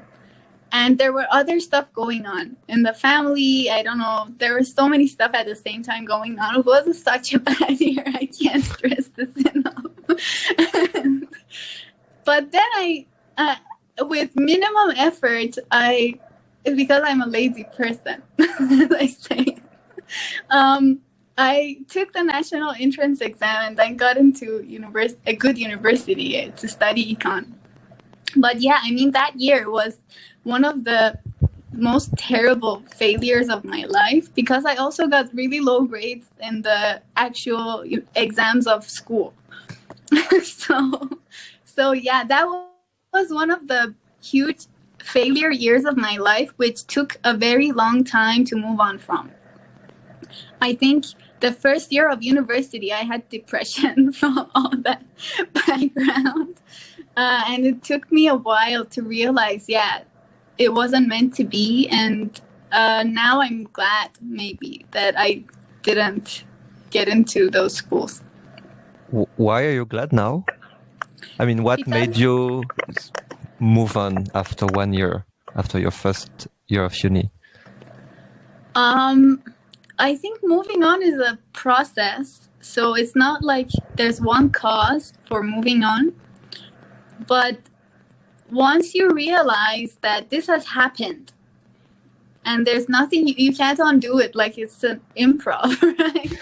And there were other stuff going on in the family. I don't know. There was so many stuff at the same time going on. It wasn't such a bad year. I can't stress this enough. But then with minimum effort, because I'm a lazy person, as I say, I took the national entrance exam and then got into a good university to study econ. But yeah, I mean, that year was one of the most terrible failures of my life because I also got really low grades in the actual exams of school. So yeah, that was one of the huge failure years of my life, which took a very long time to move on from. I think the first year of university, I had depression from all that background. And it took me a while to realize, yeah, it wasn't meant to be. And now I'm glad maybe that I didn't get into those schools. Why are you glad now? I mean, what made you move on after 1 year, after your first year of uni? I think moving on is a process. So it's not like there's one cause for moving on. But once you realize that this has happened and there's nothing, you can't undo it, like it's an improv, right?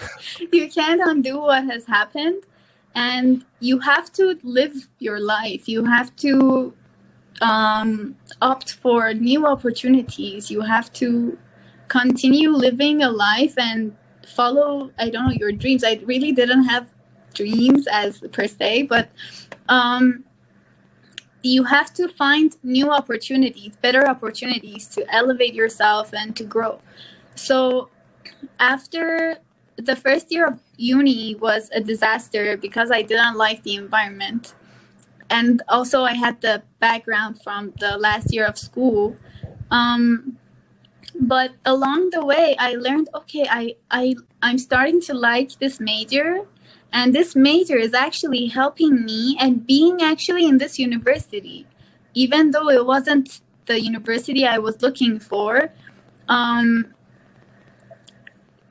You can't undo what has happened, and you have to live your life. You have to opt for new opportunities. You have to continue living a life and follow, I don't know, your dreams. I really didn't have dreams as per se, but you have to find new opportunities, better opportunities to elevate yourself and to grow. So after the first year of uni was a disaster because I didn't like the environment. And also I had the background from the last year of school. But along the way, I learned, okay, I'm starting to like this major. And this major is actually helping me, and being actually in this university, even though it wasn't the university I was looking for,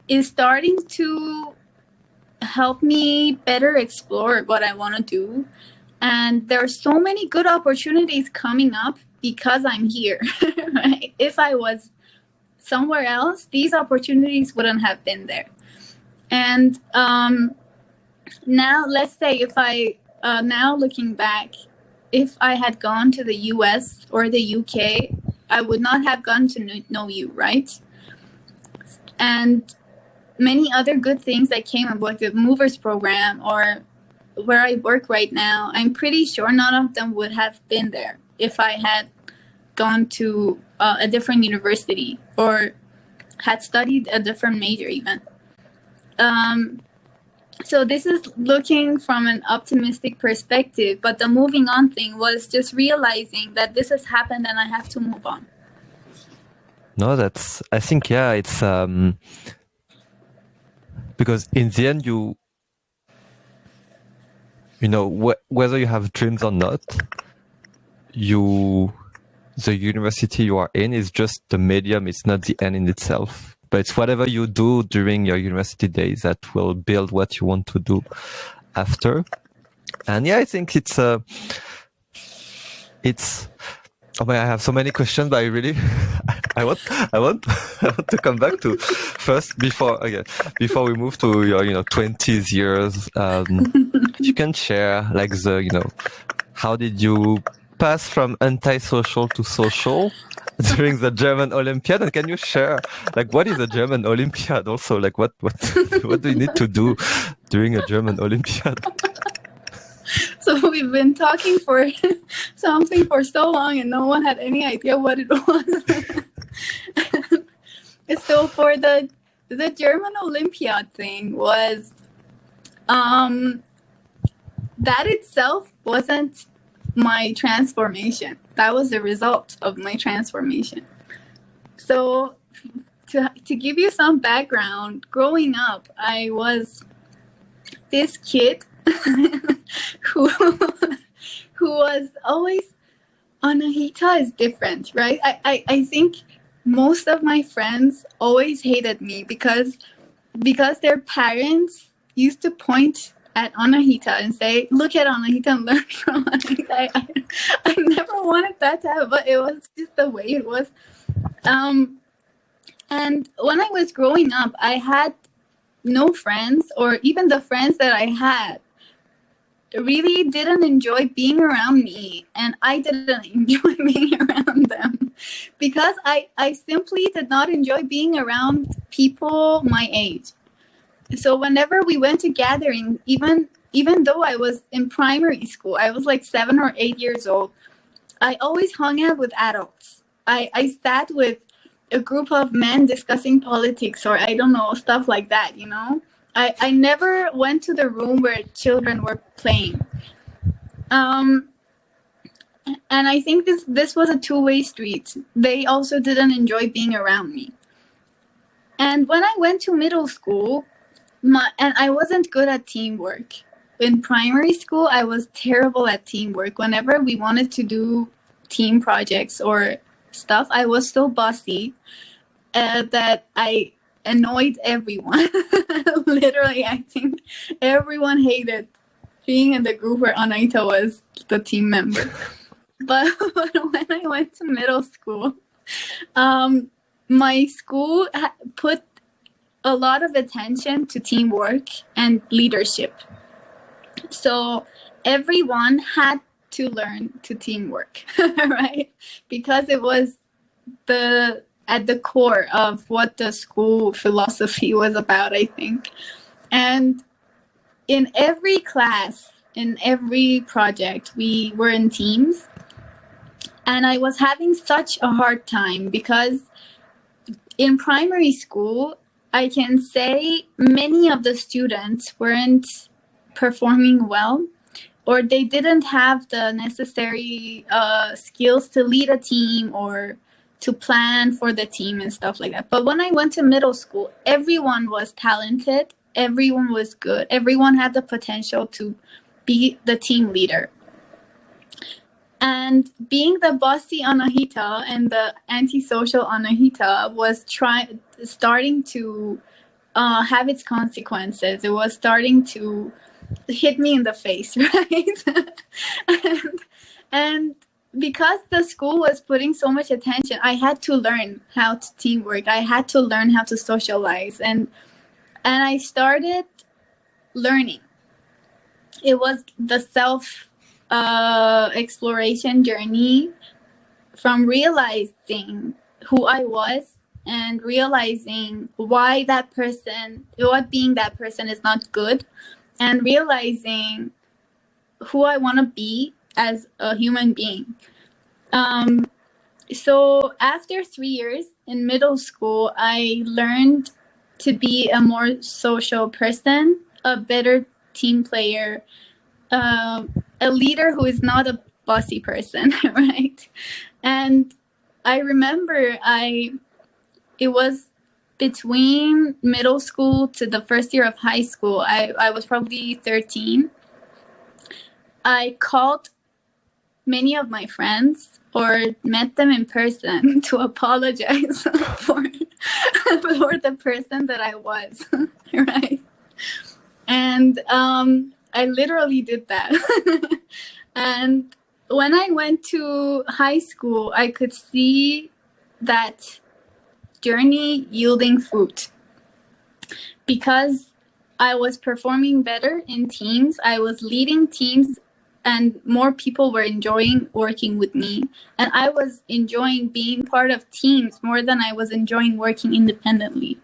is starting to help me better explore what I want to do. And there are so many good opportunities coming up because I'm here. Right? If I was somewhere else, these opportunities wouldn't have been there. And now, let's say if I, now looking back, if I had gone to the US or the UK, I would not have gotten to know you, right? And many other good things that came up, like the Movers program or where I work right now, I'm pretty sure none of them would have been there if I had gone to a different university or had studied a different major even. So this is looking from an optimistic perspective, but the moving on thing was just realizing that this has happened and I have to move on. No, I think, yeah, it's because in the end, you know, whether you have dreams or not, the university you are in is just the medium. It's not the end in itself. But it's whatever you do during your university days that will build what you want to do after. And yeah, I think it's oh man, I have so many questions, but I really, I want to come back to first before we move to your 20s years. If you can share like how did you pass from antisocial to social during the German Olympiad, and can you share like what is a German Olympiad also, like what what do you need to do during a German Olympiad? So we've been talking for something for so long and no one had any idea what it was. So for the German Olympiad thing was that itself wasn't my transformation. That was the result of my transformation. So to give you some background, growing up, I was this kid who was always, Anahita is different, right? I think most of my friends always hated me because their parents used to point at Anahita and say, look at Anahita and learn from Anahita. I never wanted that to happen, but it was just the way it was. And when I was growing up, I had no friends, or even the friends that I had really didn't enjoy being around me, and I didn't enjoy being around them because I simply did not enjoy being around people my age. So whenever we went to gatherings, even though I was in primary school, I was like 7 or 8 years old, I always hung out with adults. I sat with a group of men discussing politics, or I don't know, stuff like that, you know? I never went to the room where children were playing. And I think this was a two-way street. They also didn't enjoy being around me. And when I went to middle school, and I wasn't good at teamwork. In primary school, I was terrible at teamwork. Whenever we wanted to do team projects or stuff, I was so bossy that I annoyed everyone. Literally, I think everyone hated being in the group where Anahita was the team member. But when I went to middle school, my school put a lot of attention to teamwork and leadership. So everyone had to learn to teamwork, right? Because it was at the core of what the school philosophy was about, I think. And in every class, in every project, we were in teams. And I was having such a hard time because in primary school, I can say many of the students weren't performing well, or they didn't have the necessary skills to lead a team or to plan for the team and stuff like that. But when I went to middle school, everyone was talented, everyone was good, everyone had the potential to be the team leader. And being the bossy Anahita and the antisocial Anahita was starting to have its consequences. It was starting to hit me in the face, right? and because the school was putting so much attention, I had to learn how to teamwork. I had to learn how to socialize, and I started learning. It was the exploration journey from realizing who I was and realizing what being that person is not good, and realizing who I want to be as a human being. So after 3 years in middle school, I learned to be a more social person, a better team player, a leader who is not a bossy person, right? And I remember it was between middle school to the first year of high school. I was probably 13. I called many of my friends or met them in person to apologize for the person that I was, right? And I literally did that. And when I went to high school, I could see that journey yielding fruit because I was performing better in teams. I was leading teams and more people were enjoying working with me. And I was enjoying being part of teams more than I was enjoying working independently.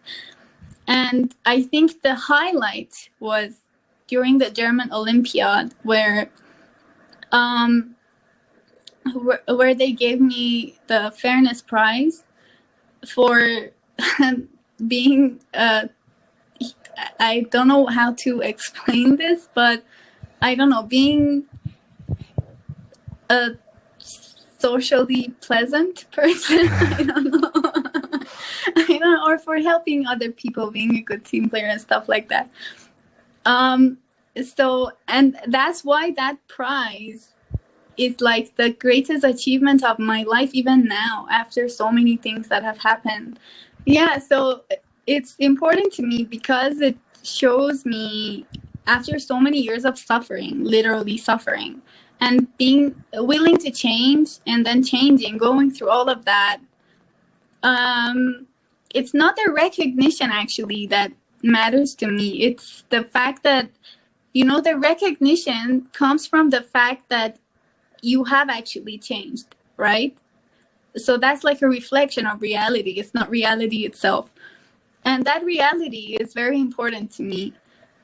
And I think the highlight was during the German Olympiad where they gave me the Fairness Prize for being I don't know how to explain this, but I don't know, being a socially pleasant person. I don't know, or for helping other people, being a good team player and stuff like that. So, and that's why that prize is like the greatest achievement of my life, even now, after so many things that have happened. Yeah, so it's important to me because it shows me after so many years of suffering, literally suffering, and being willing to change and then changing, going through all of that. It's not the recognition actually that matters to me. It's the fact that, the recognition comes from the fact that you have actually changed, right? So that's like a reflection of reality. It's not reality itself. And that reality is very important to me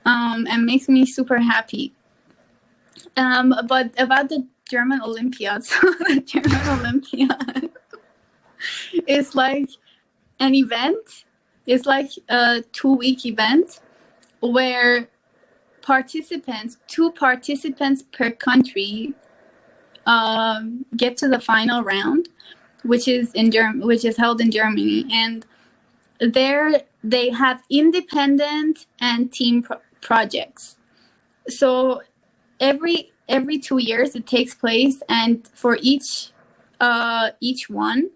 and makes me super happy. But about the German Olympiad, so the German Olympiad is like an event. It's like a 2-week event where two participants per country get to the final round, which is held in Germany, and there they have independent and team projects. So every 2 years it takes place, and for each one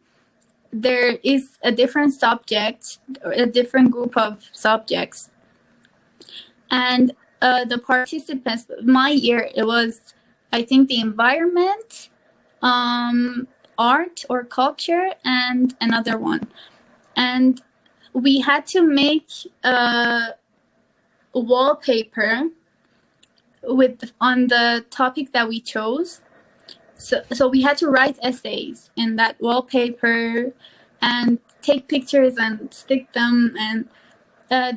there is a different subject, a different group of subjects, and the participants. My year, it was, I think, the environment, art or culture, and another one. And we had to make a wallpaper on the topic that we chose. So we had to write essays in that wallpaper and take pictures and stick them. And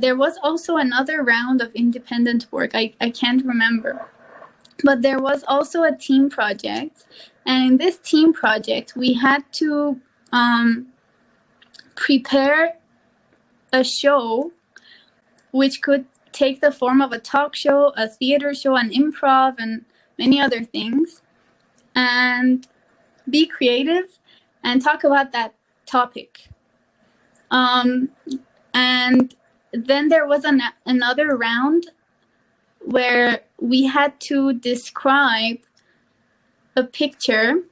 there was also another round of independent work. I can't remember. But there was also a team project. And in this team project, we had to prepare a show which could take the form of a talk show, a theater show, an improv, and many other things, and be creative and talk about that topic. And then there was another round where we had to describe a picture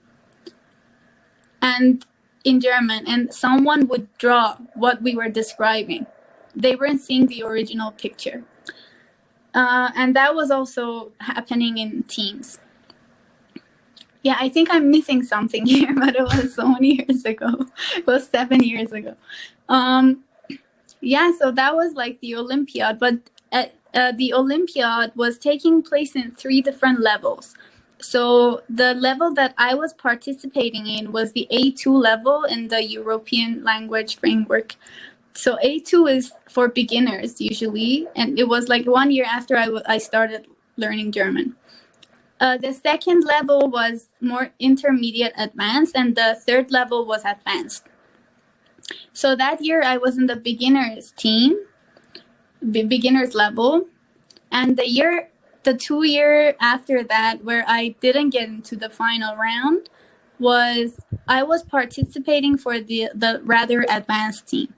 and in German, and someone would draw what we were describing. They weren't seeing the original picture. And that was also happening in teams. Yeah, I think I'm missing something here, but it was so many years ago. It was 7 years ago. Yeah, so that was like the Olympiad, but the Olympiad was taking place in 3 different levels. So the level that I was participating in was the A2 level in the European language framework. So A2 is for beginners usually, and it was like 1 year after I started learning German. The second level was more intermediate advanced, and the third level was advanced. So that year I was in the beginners team, beginners level, and the 2 year after that, where I didn't get into the final round, I was participating for the rather advanced team,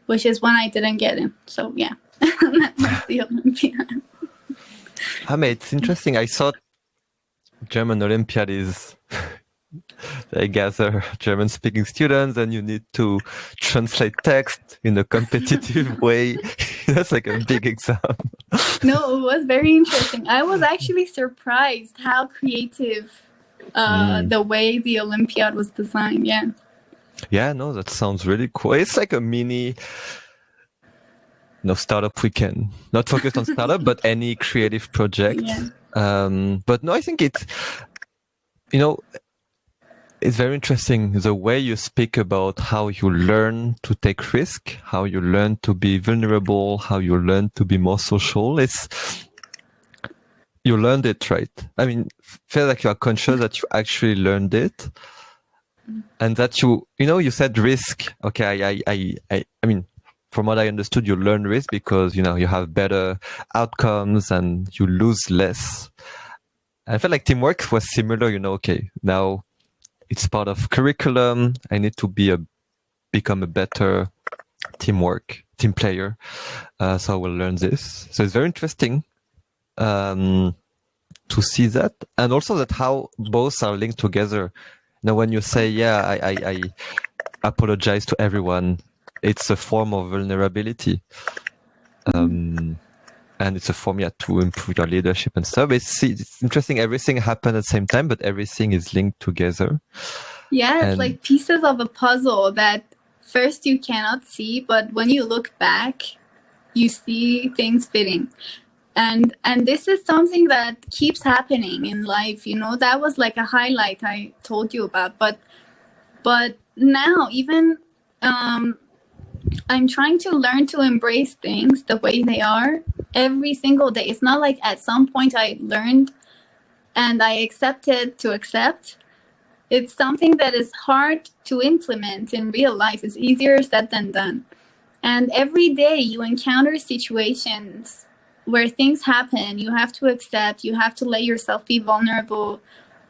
which is when I didn't get in. So yeah, that was the Olympiad. It's interesting. I thought German Olympiad is they gather German-speaking students and you need to translate text in a competitive way. That's like a big exam. No, it was very interesting. I was actually surprised how creative the way the Olympiad was designed. Yeah. Yeah, no, that sounds really cool. It's like a mini startup weekend. Not focused on startup, but any creative project. Yeah. But no, I think it's, it's very interesting the way you speak about how you learn to take risk, how you learn to be vulnerable, how you learn to be more social. You learned it, right? I mean, feel like you are conscious that you actually learned it, and that you said risk. Okay, I mean, from what I understood, you learn risk because you have better outcomes and you lose less. I felt like teamwork was similar. Okay, now it's part of curriculum. I need to become a better team player. So I will learn this. So it's very interesting to see that, and also that how both are linked together. Now, when you say, "Yeah, I apologize to everyone," it's a form of vulnerability, and it's a form to improve your leadership and stuff. It's interesting. Everything happened at the same time, but everything is linked together. Yeah, it's like pieces of a puzzle that first you cannot see, but when you look back, you see things fitting. And this is something that keeps happening in life. That was like a highlight I told you about. But now even I'm trying to learn to embrace things the way they are every single day. It's not like at some point I learned and I accepted to accept. It's something that is hard to implement in real life. It's easier said than done. And every day you encounter situations where things happen. You have to accept, you have to let yourself be vulnerable.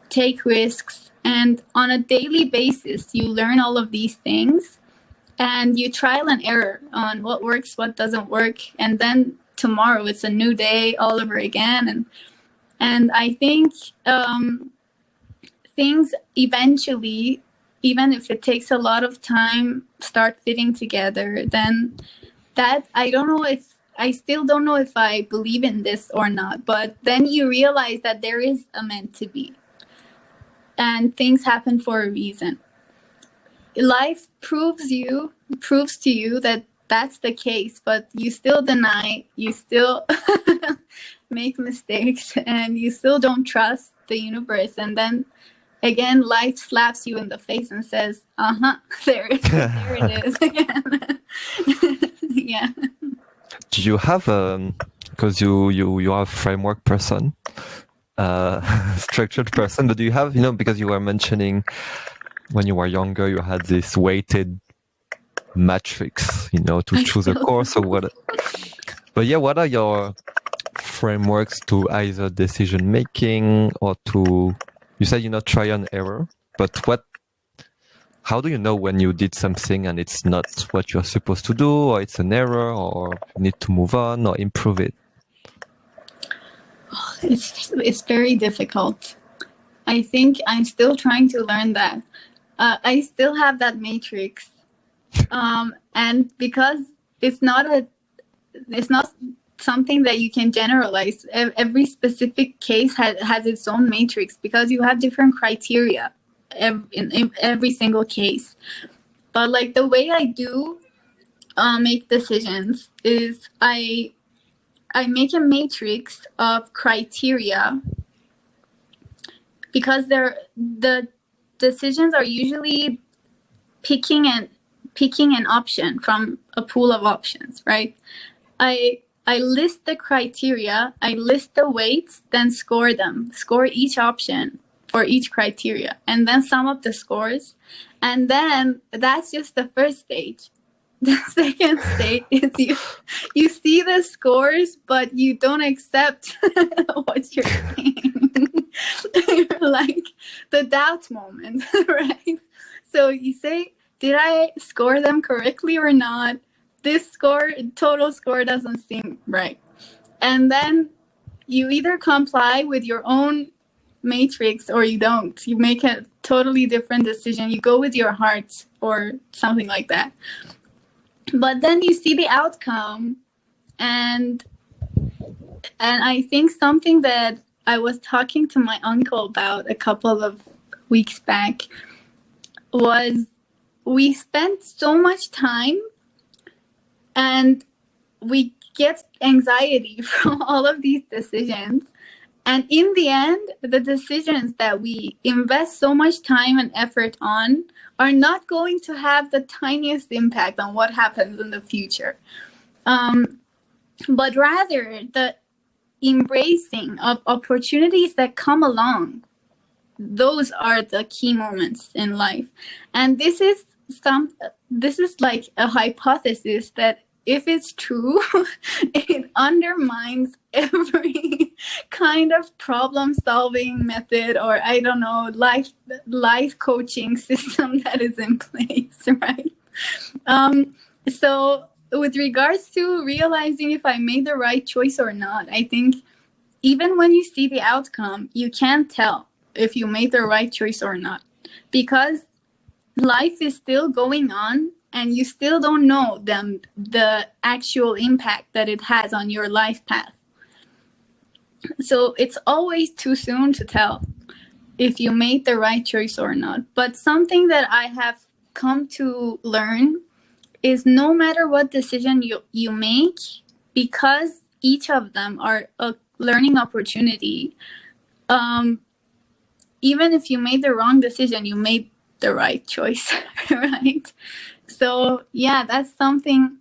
take risks, and on a daily basis, you learn all of these things, and you trial and error on what works, what doesn't work, and then tomorrow it's a new day all over again. And I think things eventually, even if it takes a lot of time, start fitting together. Then that, I still don't know if I believe in this or not, but then you realize that there is a meant to be, and things happen for a reason. Life proves to you that that's the case, but you still deny, you still make mistakes, and you still don't trust the universe. And then again, life slaps you in the face and says, there it is again. Yeah. Do you have because you are a framework person, structured person, but do you have, because you were mentioning when you were younger you had this weighted matrix, to choose a course or what? But yeah, what are your frameworks to either decision making or to, you said try and error, but how do you know when you did something and it's not what you're supposed to do, or it's an error, or you need to move on or improve it? It's very difficult. I think I'm still trying to learn that. I still have that matrix, and because it's not something that you can generalize. Every specific case has its own matrix, because you have different criteria in every single case. But like the way I do make decisions is I make a matrix of criteria, because the decisions are usually picking an option from a pool of options, right? I list the criteria, I list the weights, then score them, score each option for each criteria, and then sum up the scores. And then that's just the first stage. The second stage is you see the scores, but you don't accept what you're seeing. You're like the doubt moment, right? So you say, did I score them correctly or not? This total score doesn't seem right. And then you either comply with your own matrix or you don't. You make a totally different decision. You go with your heart or something like that. But then you see the outcome, and I think something that I was talking to my uncle about a couple of weeks back was, we spent so much time and we get anxiety from all of these decisions. And in the end, the decisions that we invest so much time and effort on are not going to have the tiniest impact on what happens in the future. But rather, the embracing of opportunities that come along, those are the key moments in life. And this is like a hypothesis that, if it's true, it undermines every kind of problem-solving method, or I don't know, life coaching system that is in place, right? So with regards to realizing if I made the right choice or not, I think even when you see the outcome, you can't tell if you made the right choice or not, because life is still going on, and you still don't know the actual impact that it has on your life path. So it's always too soon to tell if you made the right choice or not. But something that I have come to learn is, no matter what decision you make, because each of them are a learning opportunity, even if you made the wrong decision, you made the right choice, right? So yeah, that's something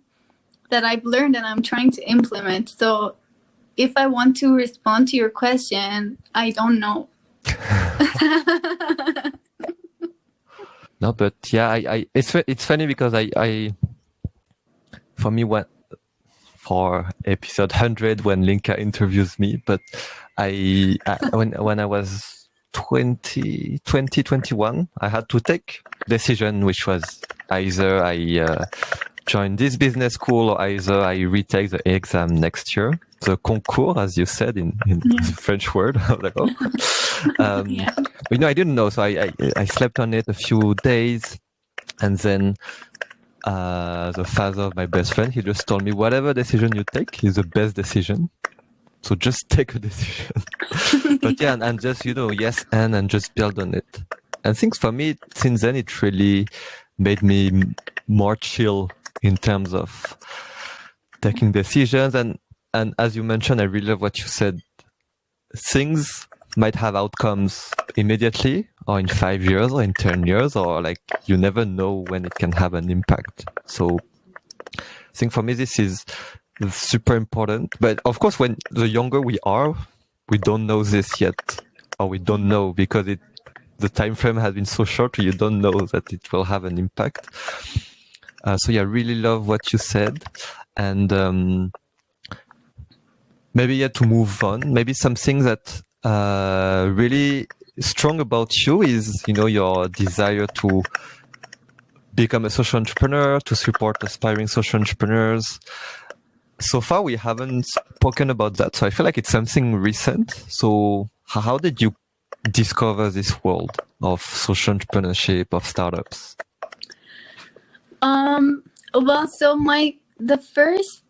that I've learned and I'm trying to implement. So if I want to respond to your question, I don't know. No, but yeah, it's funny because for me, for episode 100 when Linka interviews me, but when I was 2021, I had to take decision, which was either I join this business school or either I retake the exam next year. The concours, as you said in the French word. I was like, oh. But I didn't know. So I slept on it a few days. And then the father of my best friend, he just told me, whatever decision you take is the best decision. So just take a decision. But yeah, and just, yes, and just build on it. And things for me, since then, it really made me more chill in terms of taking decisions. And as you mentioned, I really love what you said. Things might have outcomes immediately or in 5 years or in 10 years, or like you never know when it can have an impact. So I think for me, this is super important. But of course, when the younger we are, we don't know this yet, or we don't know because the time frame has been so short, you don't know that it will have an impact. So yeah, I really love what you said. And maybe to move on, maybe something that really strong about you is, your desire to become a social entrepreneur, to support aspiring social entrepreneurs. So far, we haven't spoken about that. So I feel like it's something recent. So how did you discover this world of social entrepreneurship, of startups? Well, so the first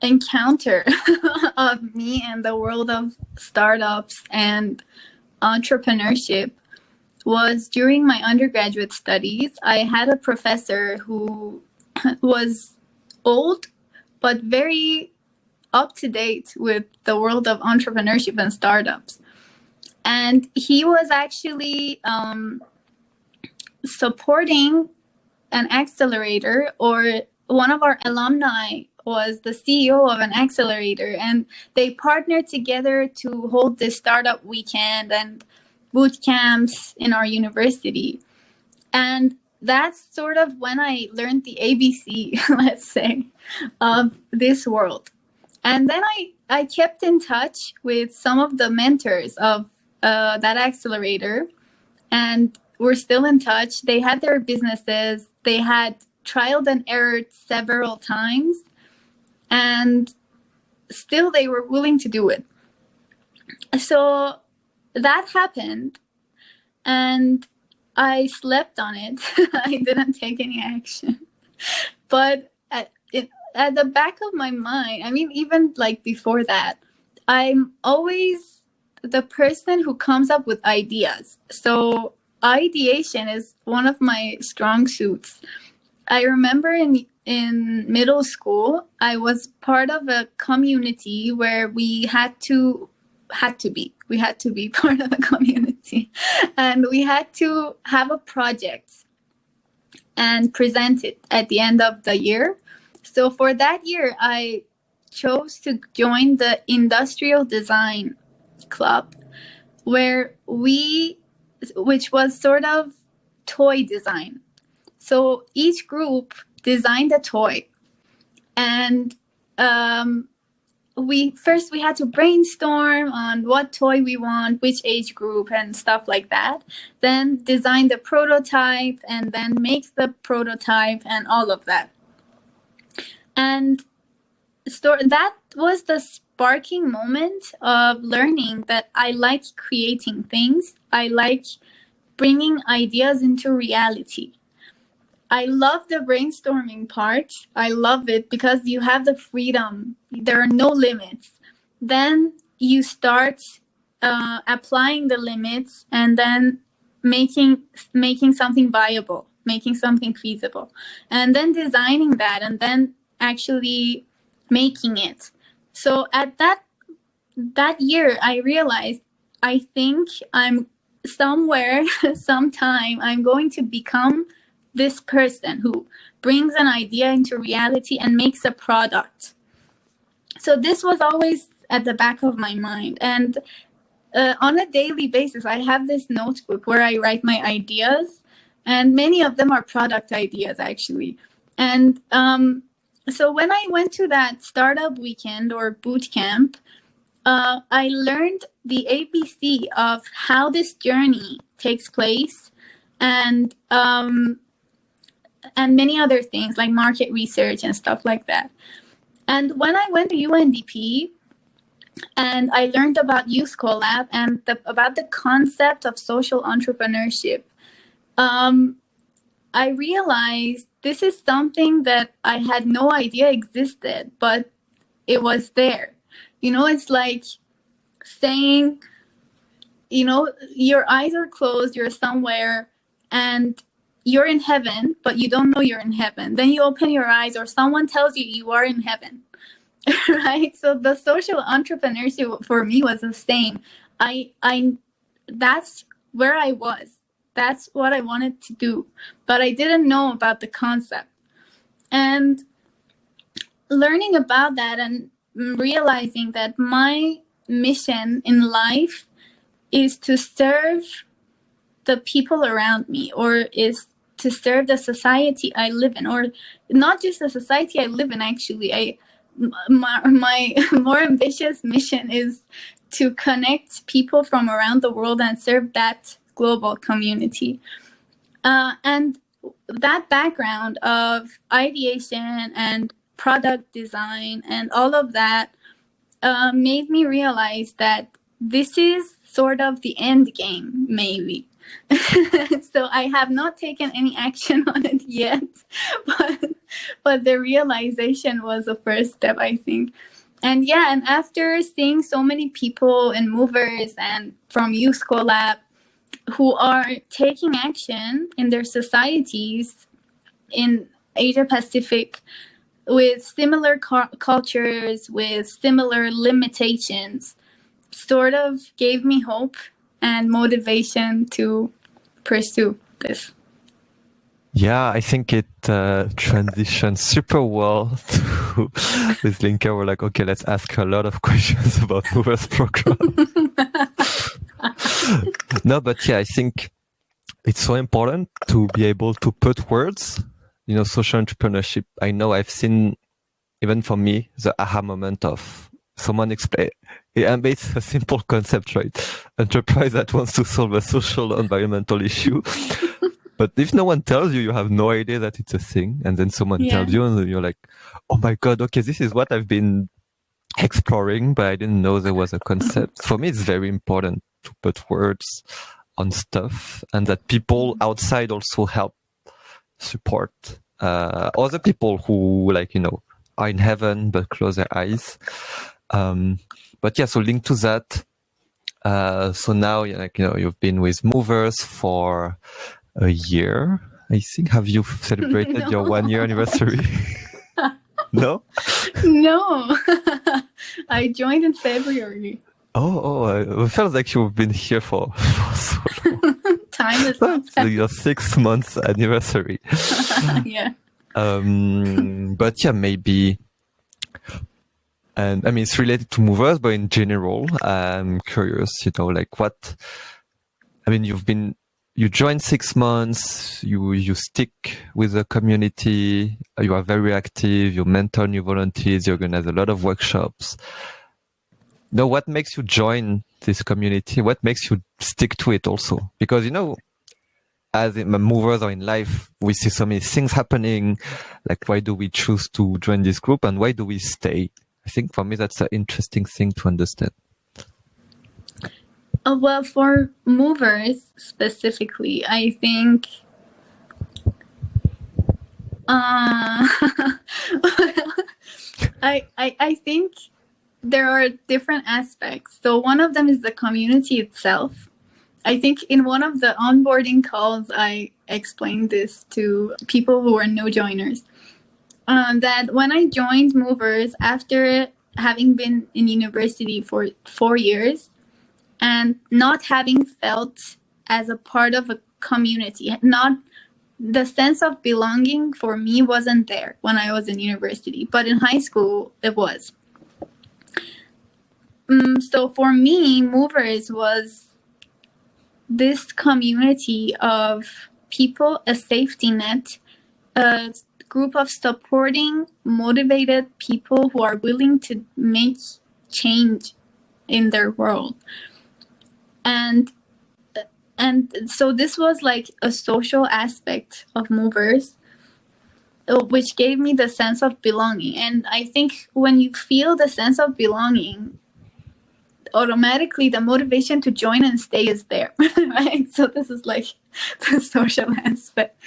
encounter of me and the world of startups and entrepreneurship was during my undergraduate studies. I had a professor who was old, but very up to date with the world of entrepreneurship and startups. And he was actually supporting an accelerator, or one of our alumni was the CEO of an accelerator, and they partnered together to hold this startup weekend and boot camps in our university. And that's sort of when I learned the ABC, let's say, of this world. And then I kept in touch with some of the mentors of that accelerator, and we're still in touch. They had their businesses. They had trialed and errored several times, and still they were willing to do it. So that happened, and I slept on it. I didn't take any action. But at the back of my mind, I mean, even like before that, I'm always the person who comes up with ideas. So ideation is one of my strong suits. I remember in middle school, I was part of a community where we had to be part of a community, and we had to have a project and present it at the end of the year. So for that year, I chose to join the industrial design club, which was sort of toy design. So each group designed a toy, and we had to brainstorm on what toy we want, which age group, and stuff like that. Then design the prototype, and then make the prototype, and all of that. And that was the sparking moment of learning that I like creating things. I like bringing ideas into reality. I love the brainstorming part. I love it because you have the freedom. There are no limits. Then you start applying the limits, and then making something viable, making something feasible, and then designing that, and then actually making it. So at that year, I realized, I think I'm somewhere, sometime, I'm going to become this person who brings an idea into reality and makes a product. So this was always at the back of my mind. And on a daily basis, I have this notebook where I write my ideas, and many of them are product ideas, actually. And so when I went to that startup weekend or boot camp, I learned the ABC of how this journey takes place, and many other things like market research and stuff like that. And when I went to UNDP and I learned about Youth Collab and about the concept of social entrepreneurship, I realized this is something that I had no idea existed, but it was there. It's like saying, your eyes are closed, you're somewhere, and you're in heaven, but you don't know you're in heaven. Then you open your eyes, or someone tells you you are in heaven, right? So the social entrepreneurship for me was the same. That's where I was. That's what I wanted to do, but I didn't know about the concept. And learning about that and realizing that my mission in life is to serve the people around me, or is to serve the society I live in, or not just the society I live in, actually. My more ambitious mission is to connect people from around the world and serve that global community. And that background of ideation and product design and all of that made me realize that this is sort of the end game, maybe. So I have not taken any action on it yet, but the realization was the first step, I think. And after seeing so many people and movers and from Youth Collab who are taking action in their societies in Asia Pacific with similar cultures, with similar limitations, sort of gave me hope and motivation to pursue this. Yeah, I think it transitions super well to with Linka. We're like, okay, let's ask her a lot of questions about Movers Program. No, but yeah, I think it's so important to be able to put words, social entrepreneurship. I know I've seen, even for me, the aha moment of someone explain. And it's a simple concept, right? Enterprise that wants to solve a social environmental issue. But if no one tells you, you have no idea that it's a thing. And then someone tells you and you're like, oh my God, okay, this is what I've been exploring, but I didn't know there was a concept. For me, it's very important to put words on stuff, and that people outside also help support other people who are in heaven but close their eyes. But yeah, so linked to that, so now you've been with Movers for a year, I think. Have you celebrated your 1 year anniversary? No? No. I joined in February. It feels like you've been here for so long. Time is so your 6 months anniversary. Yeah. But yeah, maybe. And I mean, it's related to Movers, but in general, I'm curious, what, I mean, you joined 6 months, you stick with the community, you are very active, you mentor new volunteers, you organize a lot of workshops. Now, what makes you join this community? What makes you stick to it also? Because, as in Movers or in life, we see so many things happening. Like, why do we choose to join this group and why do we stay? I think for me, that's an interesting thing to understand. Well, for Movers specifically, I think I think there are different aspects. So one of them is the community itself. I think in one of the onboarding calls, I explained this to people who are no joiners. That when I joined Movers, after having been in university for 4 years and not having felt as a part of a community, not the sense of belonging for me wasn't there when I was in university, but in high school it was. So for me, Movers was this community of people, a safety net, a group of supporting, motivated people who are willing to make change in their world. And so this was like a social aspect of movers, which gave me the sense of belonging. And I think when you feel the sense of belonging, automatically the motivation to join and stay is there, right? So this is like the social aspect.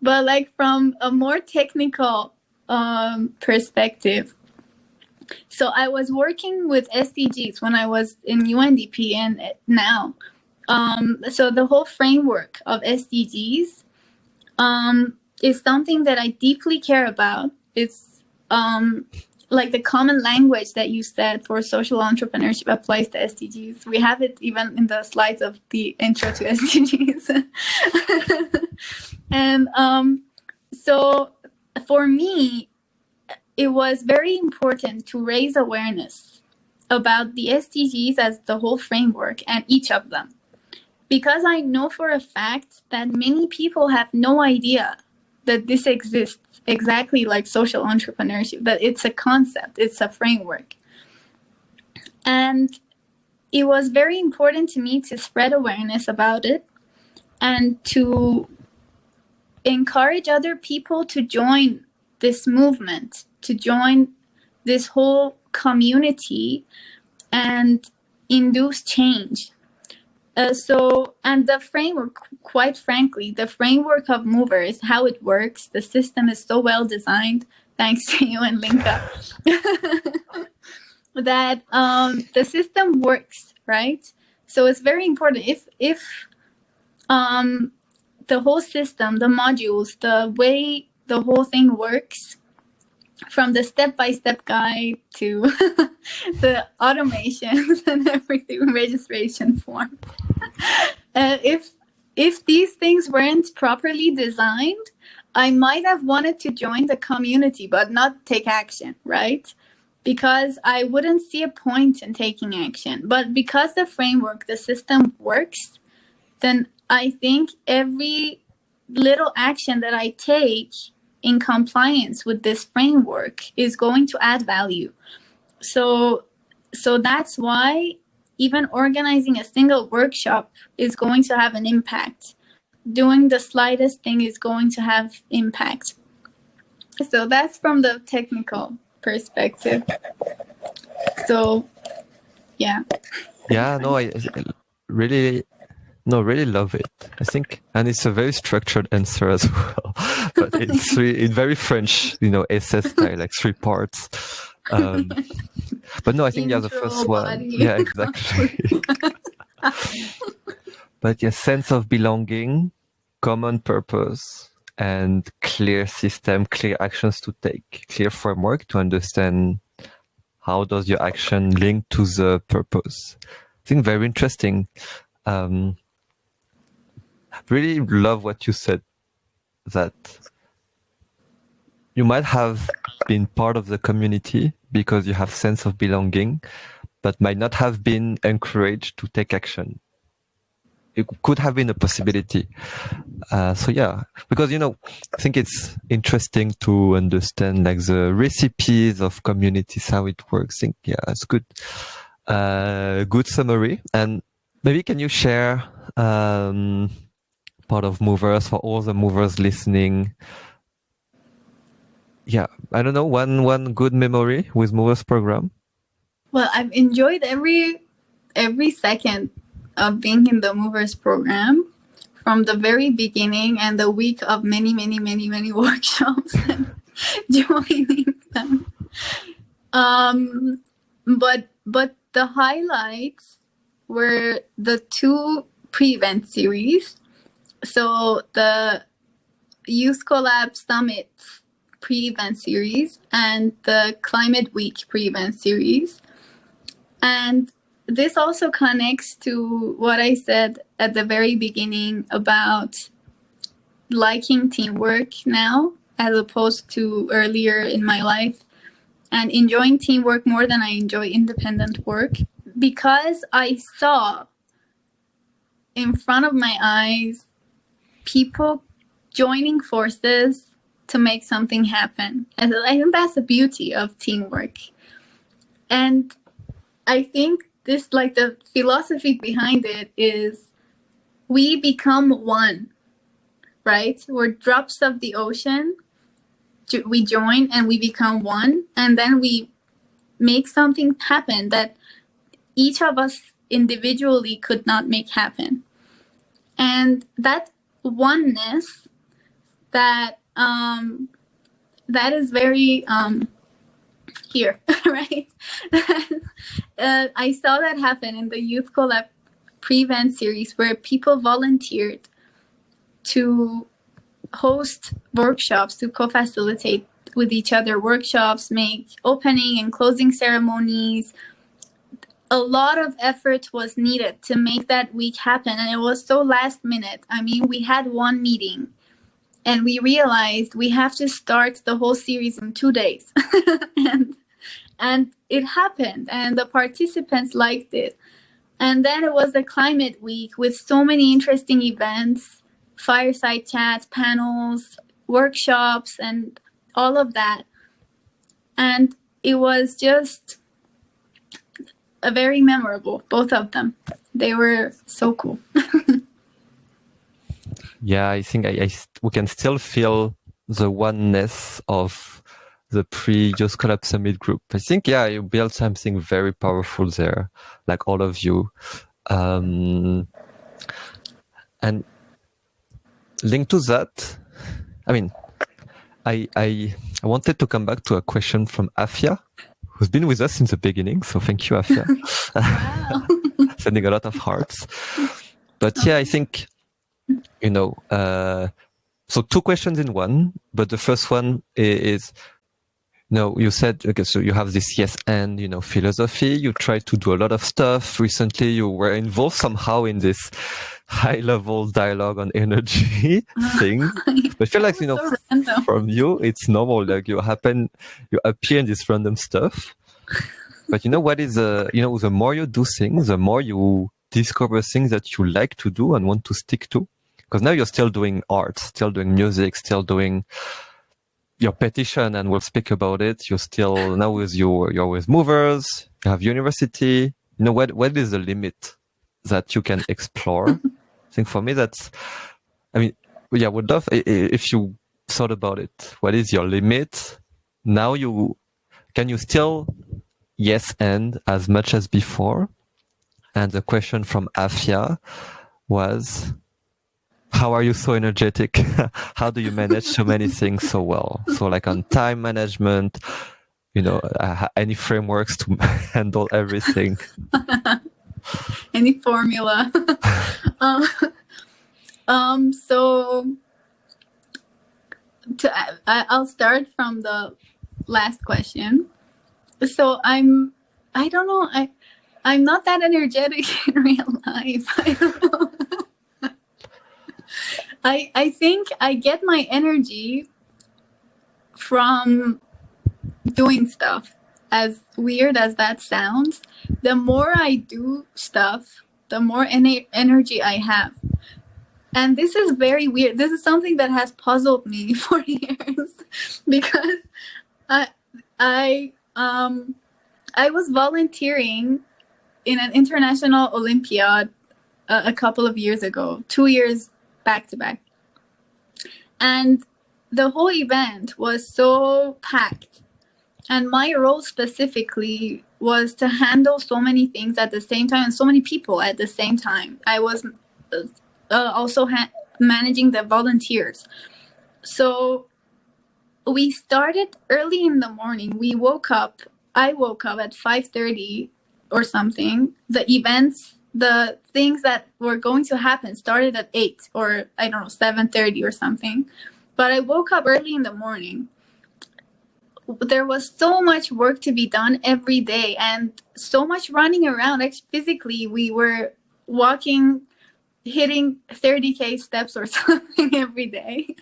But like from a more technical perspective, so I was working with SDGs when I was in UNDP and now. So the whole framework of SDGs is something that I deeply care about. It's like the common language that you said for social entrepreneurship applies to SDGs. We have it even in the slides of the intro to SDGs. And so for me, it was very important to raise awareness about the SDGs as the whole framework and each of them. Because I know for a fact that many people have no idea that this exists exactly like social entrepreneurship, that it's a concept, it's a framework. And it was very important to me to spread awareness about it and to encourage other people to join this movement, to join this whole community and induce change. And the framework, quite frankly, the framework of movers, how it works, the system is so well designed, thanks to you and Linka, that the system works, right? So it's very important. If the whole system, the modules, the way the whole thing works, from the step-by-step guide to the automations and everything, registration form. If these things weren't properly designed, I might have wanted to join the community but not take action, right? Because I wouldn't see a point in taking action. But because the framework, the system works, then I think every little action that I take in compliance with this framework is going to add value. So that's why even organizing a single workshop is going to have an impact. Doing the slightest thing is going to have impact. So that's from the technical perspective. So, yeah. Yeah, no, I really love it. I think, and it's a very structured answer as well. But it's very French, essay style, like 3 parts. But no, I think the first one. Yeah, exactly. But yeah, sense of belonging, common purpose, and clear system, clear actions to take, clear framework to understand how does your action link to the purpose. I think very interesting. Really love what you said, that you might have been part of the community because you have sense of belonging, but might not have been encouraged to take action. It could have been a possibility. So yeah, because, I think it's interesting to understand like the recipes of communities, how it works. I think, yeah, it's good. Good summary. And maybe can you share part of movers for all the movers listening? Yeah, I don't know, one good memory with movers program. Well, I've enjoyed every second of being in the movers program from the very beginning and the week of many workshops and joining them. But the highlights were the 2 pre-event series. So the Youth Collab Summit pre-event series and the Climate Week pre-event series. And this also connects to what I said at the very beginning about liking teamwork now as opposed to earlier in my life, and enjoying teamwork more than I enjoy independent work, because I saw in front of my eyes people joining forces to make something happen. And I think that's the beauty of teamwork. And I think this, like, the philosophy behind it is we become one, right? We're drops of the ocean. We join and we become one, and then we make something happen that each of us individually could not make happen. And that oneness, that that is very here, right? I saw that happen in the Youth Collab Prevent series, where people volunteered to host workshops, to co-facilitate with each other workshops, make opening and closing ceremonies. A lot of effort was needed to make that week happen, and it was so last minute. I mean, we had one meeting and we realized we have to start the whole series in 2 days. and it happened, and the participants liked it. And then it was the climate week with so many interesting events, fireside chats, panels, workshops, and all of that. And it was just a very memorable, both of them. They were so cool. Yeah, I think we can still feel the oneness of the pre-Youth Collab Summit group. I think, yeah, you built something very powerful there, like all of you. And linked to that, I mean, I wanted to come back to a question from Afia, who's been with us since the beginning. So thank you, Afia. Wow. Sending a lot of hearts. But yeah, I think, so 2 questions in one. But the first one is, you said, okay, so you have this yes and, philosophy. You try to do a lot of stuff. Recently, you were involved somehow in this high-level dialogue on energy thing. But I feel like, so from you, it's normal. Like you appear in this random stuff. But what is, the more you do things, the more you discover things that you like to do and want to stick to. Because now you're still doing art, still doing music, still doing your petition, and we'll speak about it. You're still now you're with movers, you have university. What is the limit that you can explore? I think for me, would love if you thought about it. What is your limit? Now can you still yes and as much as before? And the question from Afia was, how are you so energetic? How do you manage so many things so well? So like on time management, any frameworks to handle everything? Any formula? So I'll start from the last question. So I'm not that energetic in real life. I don't know. I think I get my energy from doing stuff. As weird as that sounds, the more I do stuff, the more energy I have. And this is very weird. This is something that has puzzled me for years, because I was volunteering in an international Olympiad a couple of years ago, 2 years back to back. And the whole event was so packed. And my role specifically was to handle so many things at the same time and so many people at the same time. I was also managing the volunteers. So we started early in the morning. I woke up at 5:30 or something. The events, the things that were going to happen started at 8 or 7:30 or something. But I woke up early in the morning. There was so much work to be done every day and so much running around. Actually, physically, we were walking, hitting 30K steps or something every day.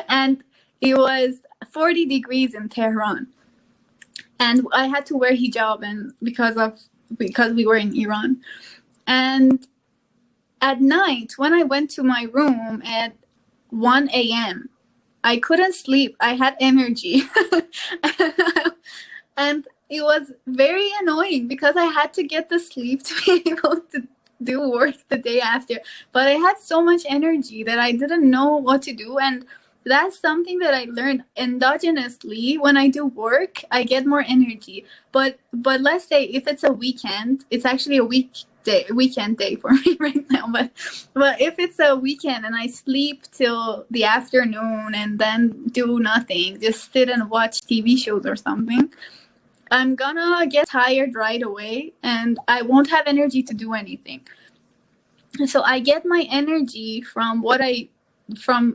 And it was 40 degrees in Tehran. And I had to wear hijab because we were in Iran. And at night, when I went to my room at 1 a.m., I couldn't sleep. I had energy. And it was very annoying because I had to get the sleep to be able to do work the day after. But I had so much energy that I didn't know what to do. And that's something that I learned endogenously. When I do work, I get more energy. But let's say if it's a weekend, it's actually a weekend day for me right now. But if it's a weekend and I sleep till the afternoon and then do nothing, just sit and watch TV shows or something, I'm gonna get tired right away and I won't have energy to do anything. So I get my energy from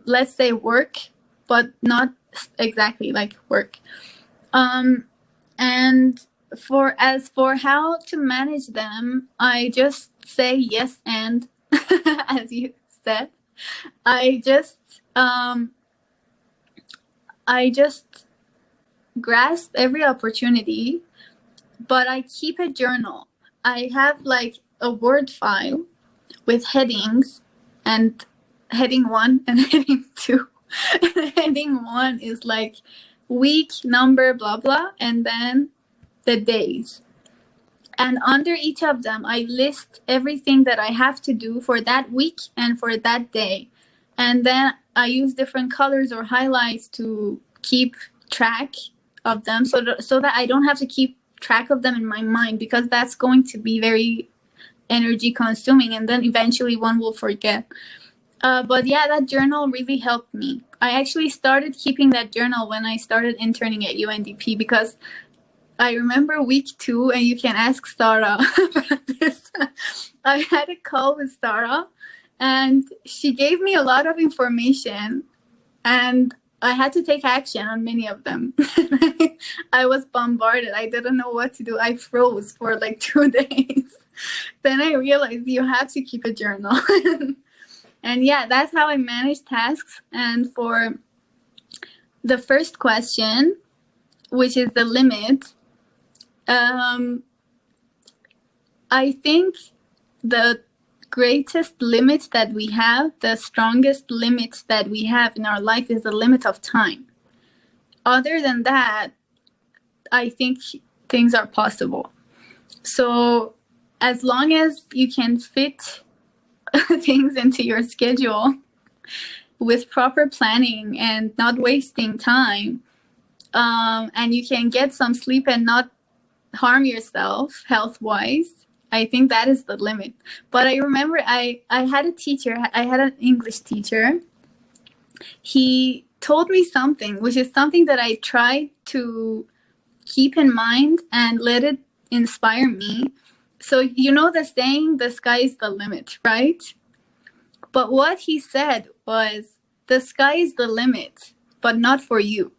let's say work, but not exactly like work. And as for how to manage them, I just say yes and as you said, I just grasp every opportunity, but I keep a journal. I have like a Word file with headings, and heading 1 and heading 2. Heading 1 is like week number blah blah, and then the days. And under each of them, I list everything that I have to do for that week and for that day. And then I use different colors or highlights to keep track of them so that I don't have to keep track of them in my mind, because that's going to be very energy consuming and then eventually one will forget. But yeah, that journal really helped me. I actually started keeping that journal when I started interning at UNDP, because I remember week 2, and you can ask Sarah about this. I had a call with Sarah and she gave me a lot of information and I had to take action on many of them. I was bombarded. I didn't know what to do. I froze for like 2 days. Then I realized you have to keep a journal. And yeah, that's how I manage tasks. And for the first question, which is the limit, I think the greatest limit that we have, the strongest limit that we have in our life, is the limit of time. Other than that, I think things are possible. So as long as you can fit things into your schedule with proper planning and not wasting time, and you can get some sleep and not harm yourself health-wise, I think that is the limit. But I remember I had a teacher, I had an English teacher. He told me something, which is something that I try to keep in mind and let it inspire me. So you know the saying, the sky is the limit, right? But what he said was, the sky is the limit, but not for you.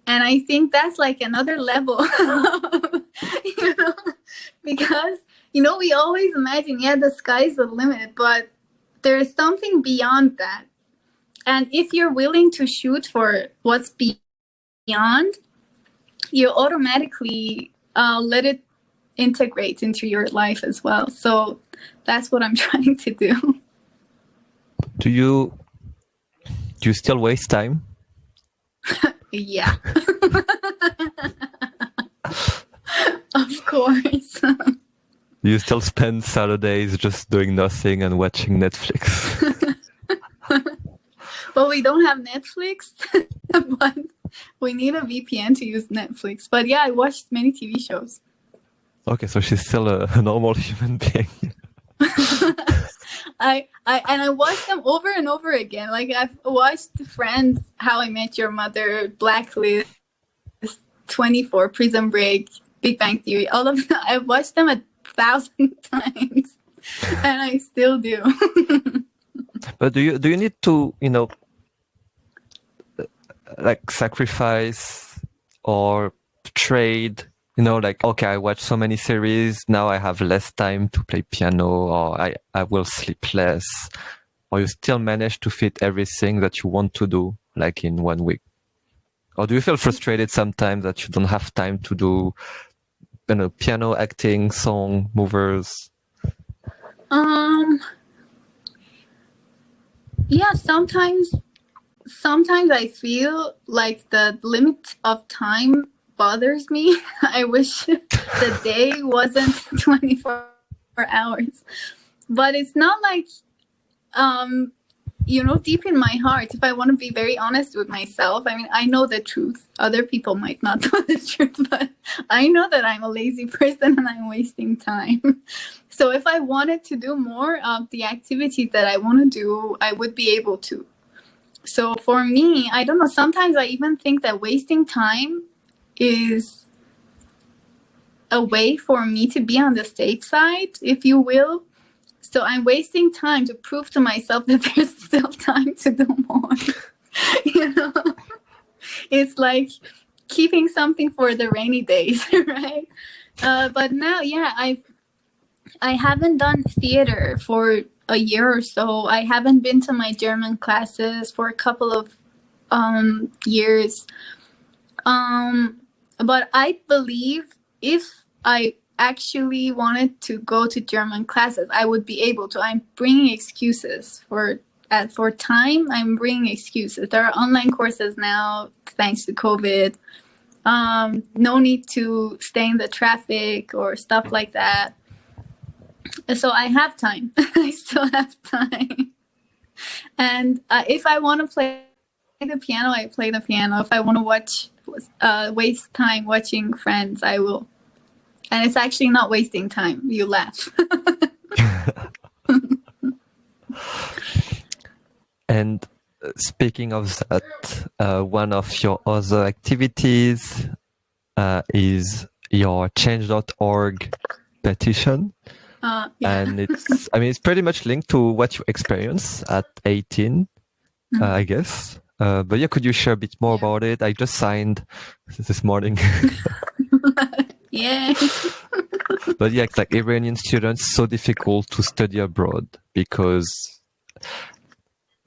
And I think that's like another level, because, we always imagine, the sky is the limit, but there is something beyond that. And if you're willing to shoot for what's beyond, you automatically let it integrate into your life as well. So that's what I'm trying to do. Do you still waste time? Yeah. Of course. Do you still spend Saturdays just doing nothing and watching Netflix? Well, we don't have Netflix, but we need a VPN to use Netflix. But yeah, I watched many TV shows. Okay, so she's still a normal human being. I watched them over and over again. Like, I've watched Friends, How I Met Your Mother, Blacklist, 24, Prison Break, Big Bang Theory, all of them. I've watched them 1,000 times, and I still do. But do you need to, like sacrifice or trade? Like, okay, I watch so many series, now I have less time to play piano, or I will sleep less. Or you still manage to fit everything that you want to do, like in 1 week? Or do you feel frustrated sometimes that you don't have time to do, piano, acting, song, movers? Yeah, sometimes I feel like the limit of time bothers me. I wish the day wasn't 24 hours. But it's not like, deep in my heart, if I want to be very honest with myself, I mean, I know the truth. Other people might not know the truth, but I know that I'm a lazy person and I'm wasting time. So if I wanted to do more of the activities that I want to do, I would be able to. So for me, I don't know, sometimes I even think that wasting time is a way for me to be on the safe side, if you will. So I'm wasting time to prove to myself that there's still time to do more. It's like keeping something for the rainy days, right? But now, I haven't done theater for a year or so. I haven't been to my German classes for a couple of years. But I believe if I actually wanted to go to German classes, I would be able to. I'm bringing excuses for time. I'm bringing excuses. There are online courses now, thanks to COVID. No need to stay in the traffic or stuff like that. So I have time. I still have time. And if I want to play the piano, I play the piano. If I want to waste time watching Friends, I will. And it's actually not wasting time. You laugh. And speaking of that, one of your other activities is your change.org petition. Yeah. And it's pretty much linked to what you experience at 18, I guess. But yeah, could you share a bit more about it? I just signed this morning. Yeah. But yeah, it's like Iranian students, so difficult to study abroad because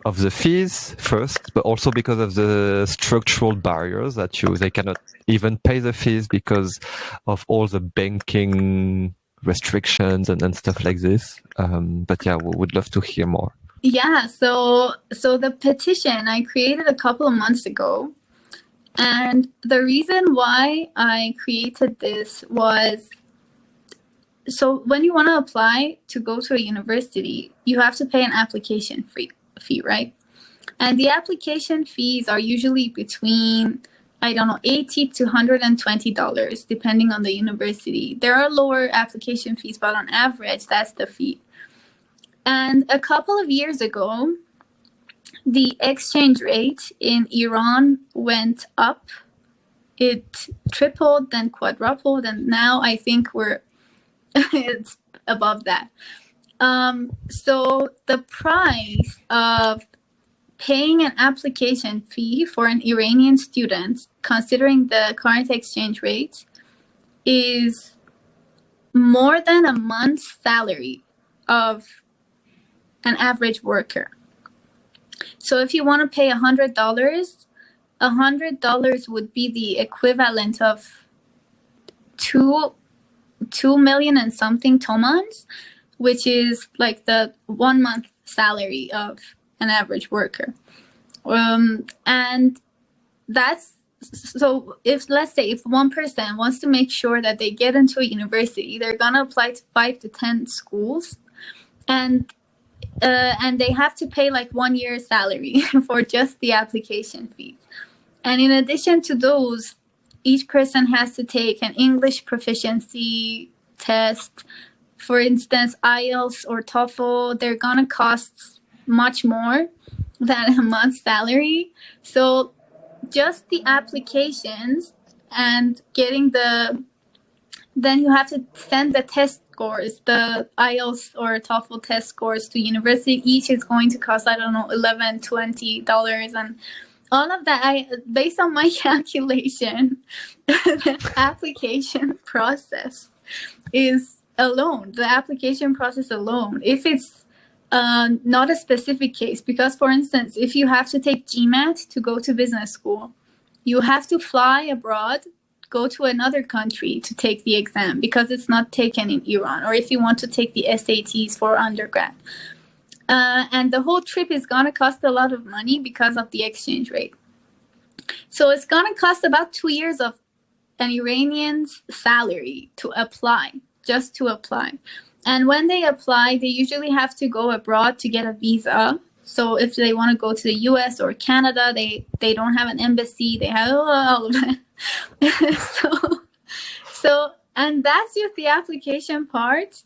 of the fees first, but also because of the structural barriers that they cannot even pay the fees because of all the banking restrictions and stuff like this. But yeah, we would love to hear more. Yeah, so the petition I created a couple of months ago. And the reason why I created this was, so when you want to apply to go to a university, you have to pay an application fee, right? And the application fees are usually between, I don't know, $80 to $120, depending on the university. There are lower application fees, but on average, that's the fee. And a couple of years ago, the exchange rate in Iran went up. It tripled, then quadrupled, and now I think it's above that. So the price of paying an application fee for an Iranian student, considering the current exchange rate, is more than a month's salary of an average worker. So if you want to pay $100, $100 would be the equivalent of 2 million and something tomans, which is like the 1 month salary of an average worker. And that's, so let's say if one person wants to make sure that they get into a university, they're gonna apply to 5 to 10 schools, and they have to pay like 1 year's salary for just the application fees. And in addition to those, each person has to take an English proficiency test. For instance, IELTS or TOEFL, they're gonna cost much more than a month's salary. So just the applications and getting then you have to send the test scores, the IELTS or TOEFL test scores to university. Each is going to cost, I don't know, $11, $20. And all of that, based on my calculation, the application process the application process alone, if it's not a specific case, because for instance, if you have to take GMAT to go to business school, you have to fly abroad, go to another country to take the exam because it's not taken in Iran, or if you want to take the SATs for undergrad. And the whole trip is going to cost a lot of money because of the exchange rate. So it's going to cost about 2 years of an Iranian's salary to apply, just to apply. And when they apply, they usually have to go abroad to get a visa. So if they want to go to the US or Canada, they don't have an embassy. They have all of that. so, and that's just the application part.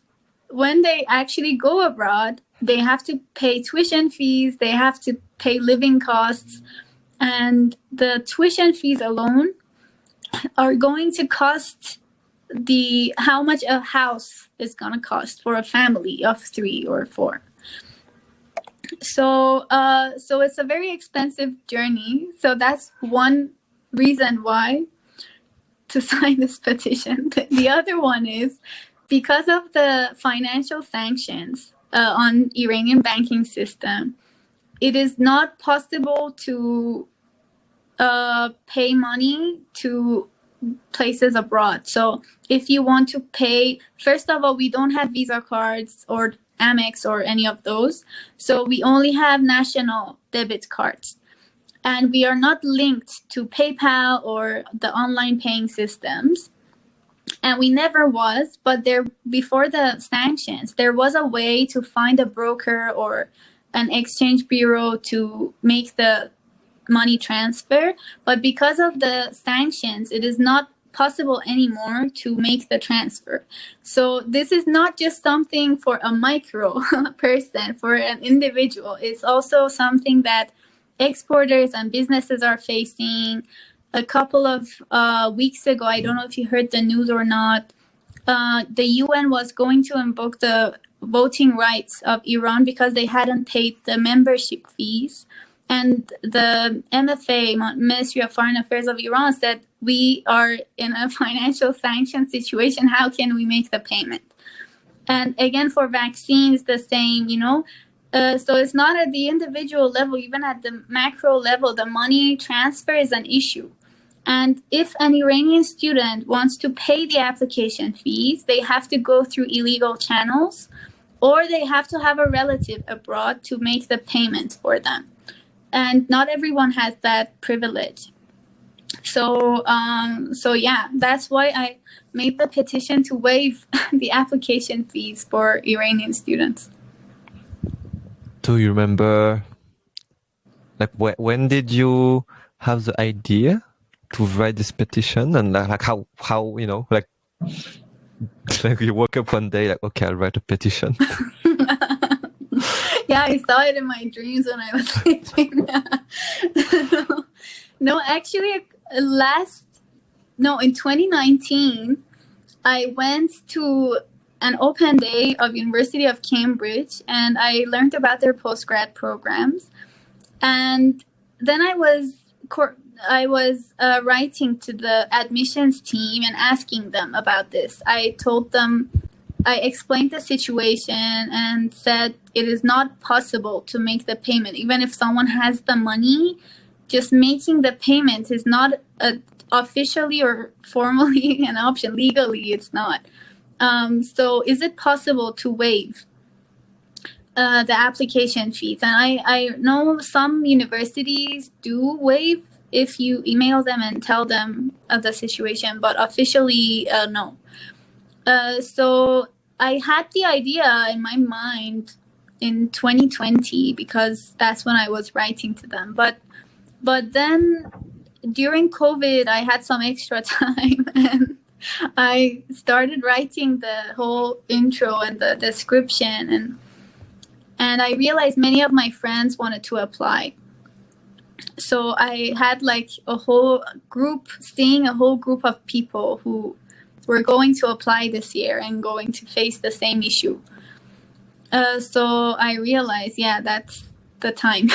When they actually go abroad, they have to pay tuition fees. They have to pay living costs. And the tuition fees alone are going to cost how much a house is going to cost for a family of 3 or 4. So it's a very expensive journey. So that's one reason why to sign this petition. The other one is because of the financial sanctions on Iranian banking system, it is not possible to pay money to places abroad. So if you want to pay, first of all, we don't have Visa cards or Amex or any of those. So we only have national debit cards. And we are not linked to PayPal or the online paying systems. And we never was, but before the sanctions, there was a way to find a broker or an exchange bureau to make the money transfer. But because of the sanctions, it is not possible anymore to make the transfer. So this is not just something for a micro person, for an individual. It's also something that exporters and businesses are facing. A couple of weeks ago, I don't know if you heard the news or not, the UN was going to invoke the voting rights of Iran because they hadn't paid the membership fees. And the MFA, Ministry of Foreign Affairs of Iran, said, we are in a financial sanction situation. How can we make the payment? And again, for vaccines, the same, so it's not at the individual level, even at the macro level, the money transfer is an issue. And if an Iranian student wants to pay the application fees, they have to go through illegal channels, or they have to have a relative abroad to make the payment for them. And not everyone has that privilege. So yeah, that's why I made the petition to waive the application fees for Iranian students. Do you remember, like, when did you have the idea to write this petition, and like how like you woke up one day like, okay, I'll write a petition? Yeah, I saw it in my dreams when I was sleeping. No, actually, in 2019, I went to an open day of University of Cambridge, and I learned about their postgrad programs. And then I was writing to the admissions team and asking them about this. I explained the situation and said it is not possible to make the payment. Even if someone has the money, just making the payment is not officially or formally an option. Legally, it's not. So is it possible to waive the application fees? And I know some universities do waive if you email them and tell them of the situation, but officially, no. So I had the idea in my mind in 2020 because that's when I was writing to them. But then during COVID, I had some extra time and I started writing the whole intro and the description, and I realized many of my friends wanted to apply. So I had like a whole group of people who were going to apply this year and going to face the same issue. So I realized, yeah, that's the time.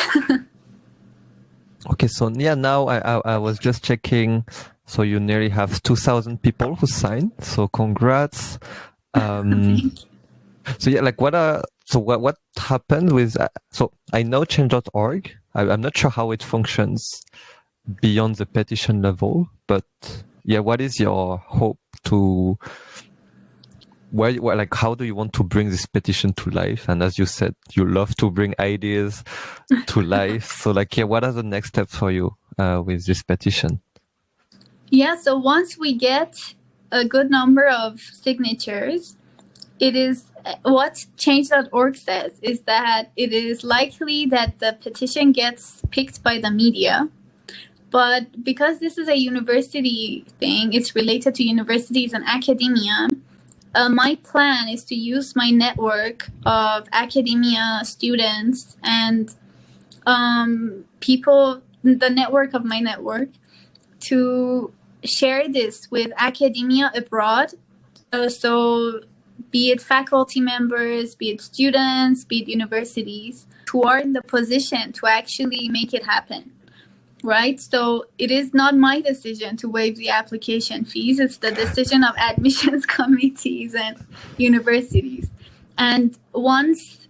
Okay, so yeah, now I was just checking. So you nearly have 2,000 people who signed. So congrats. Thank you. So yeah, like what happened with? So I know change.org. I'm not sure how it functions beyond the petition level, but yeah, what is your hope to? Like, how do you want to bring this petition to life? And as you said, you love to bring ideas to life. So like, yeah, what are the next steps for you with this petition? Yeah, so once we get a good number of signatures, it is what change.org says is that it is likely that the petition gets picked by the media. But because this is a university thing, it's related to universities and academia. My plan is to use my network of academia students and people, the network of my network, to share this with academia abroad. So be it faculty members, be it students, be it universities, who are in the position to actually make it happen. Right? So it is not my decision to waive the application fees. It's the decision of admissions committees and universities. And once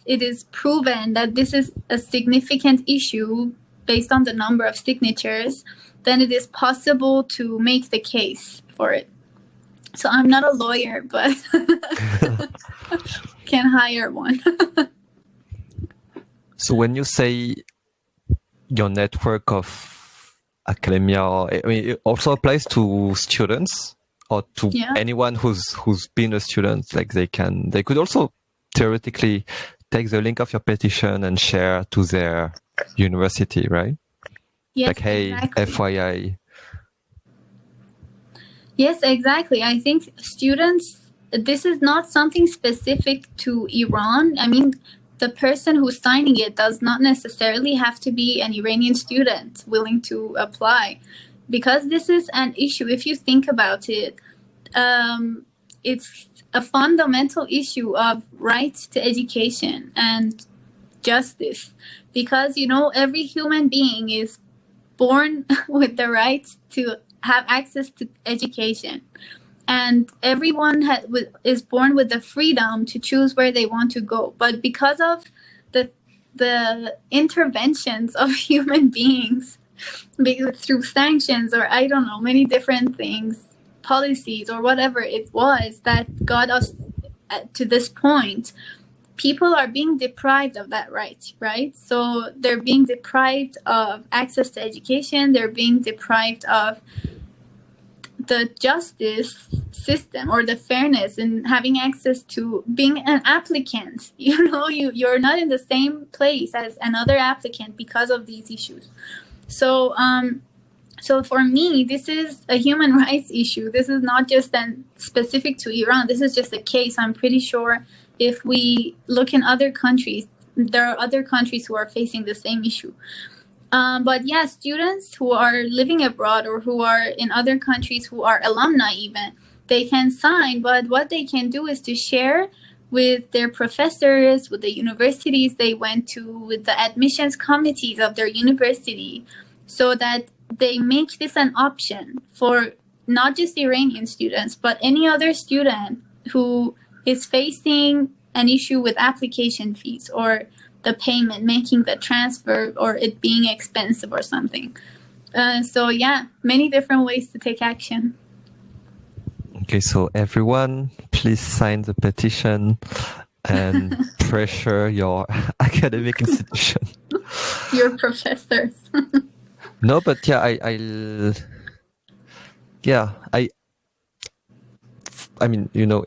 it is proven that this is a significant issue based on the number of signatures, then it is possible to make the case for it. So I'm not a lawyer, but can hire one. So when you say your network of academia, I mean, it also applies to students or to anyone who's been a student. Like they could also theoretically take the link of your petition and share to their university, right? Yes, like, hey, exactly. FYI. Yes, exactly. I think students, this is not something specific to Iran. I mean, the person who's signing it does not necessarily have to be an Iranian student willing to apply, because this is an issue. If you think about it, it's a fundamental issue of right to education and justice, because, you know, every human being is born with the right to have access to education. And everyone is born with the freedom to choose where they want to go. But because of the interventions of human beings, through sanctions or I don't know, many different things, policies or whatever it was that got us to this point, people are being deprived of that right? So they're being deprived of access to education. They're being deprived of the justice system or the fairness in having access to being an applicant. You know, you're not in the same place as another applicant because of these issues. So so for me, this is a human rights issue. This is not just specific to Iran. This is just a case. I'm pretty sure if we look in other countries, there are other countries who are facing the same issue. But yeah, students who are living abroad or who are in other countries who are alumni even, they can sign, but what they can do is to share with their professors, with the universities they went to, with the admissions committees of their university, so that they make this an option for not just Iranian students, but any other student who is facing an issue with application fees or the payment, making the transfer, or it being expensive or something. So yeah, many different ways to take action. Okay, so everyone, please sign the petition and pressure your academic institution. Your professors. No, but yeah, I mean, you know,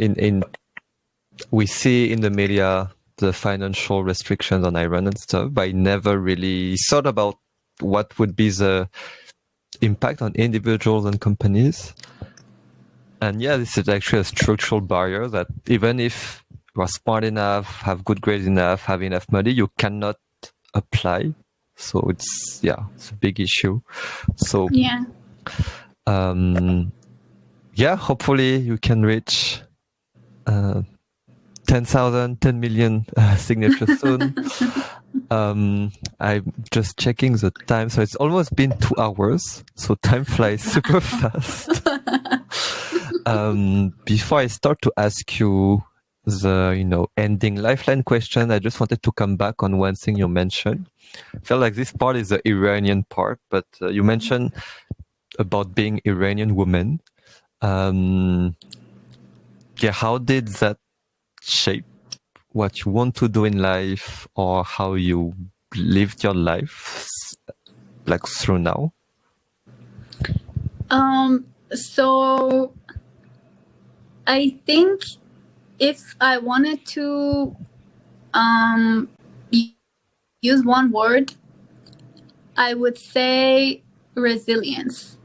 we see in the media the financial restrictions on Iran and stuff, but I never really thought about what would be the impact on individuals and companies. And yeah, this is actually a structural barrier that even if you are smart enough, have good grades enough, have enough money, you cannot apply. So it's a big issue. So yeah, hopefully you can reach 10,000, 10 million signatures soon. I'm just checking the time. So it's almost been 2 hours. So time flies super fast. Before I start to ask you the, ending lifeline question, I just wanted to come back on one thing you mentioned. I feel like this part is the Iranian part, but you mentioned about being Iranian woman. How did that shape what you want to do in life, or how you lived your life like through now? So I think if I wanted to use one word, I would say resilience.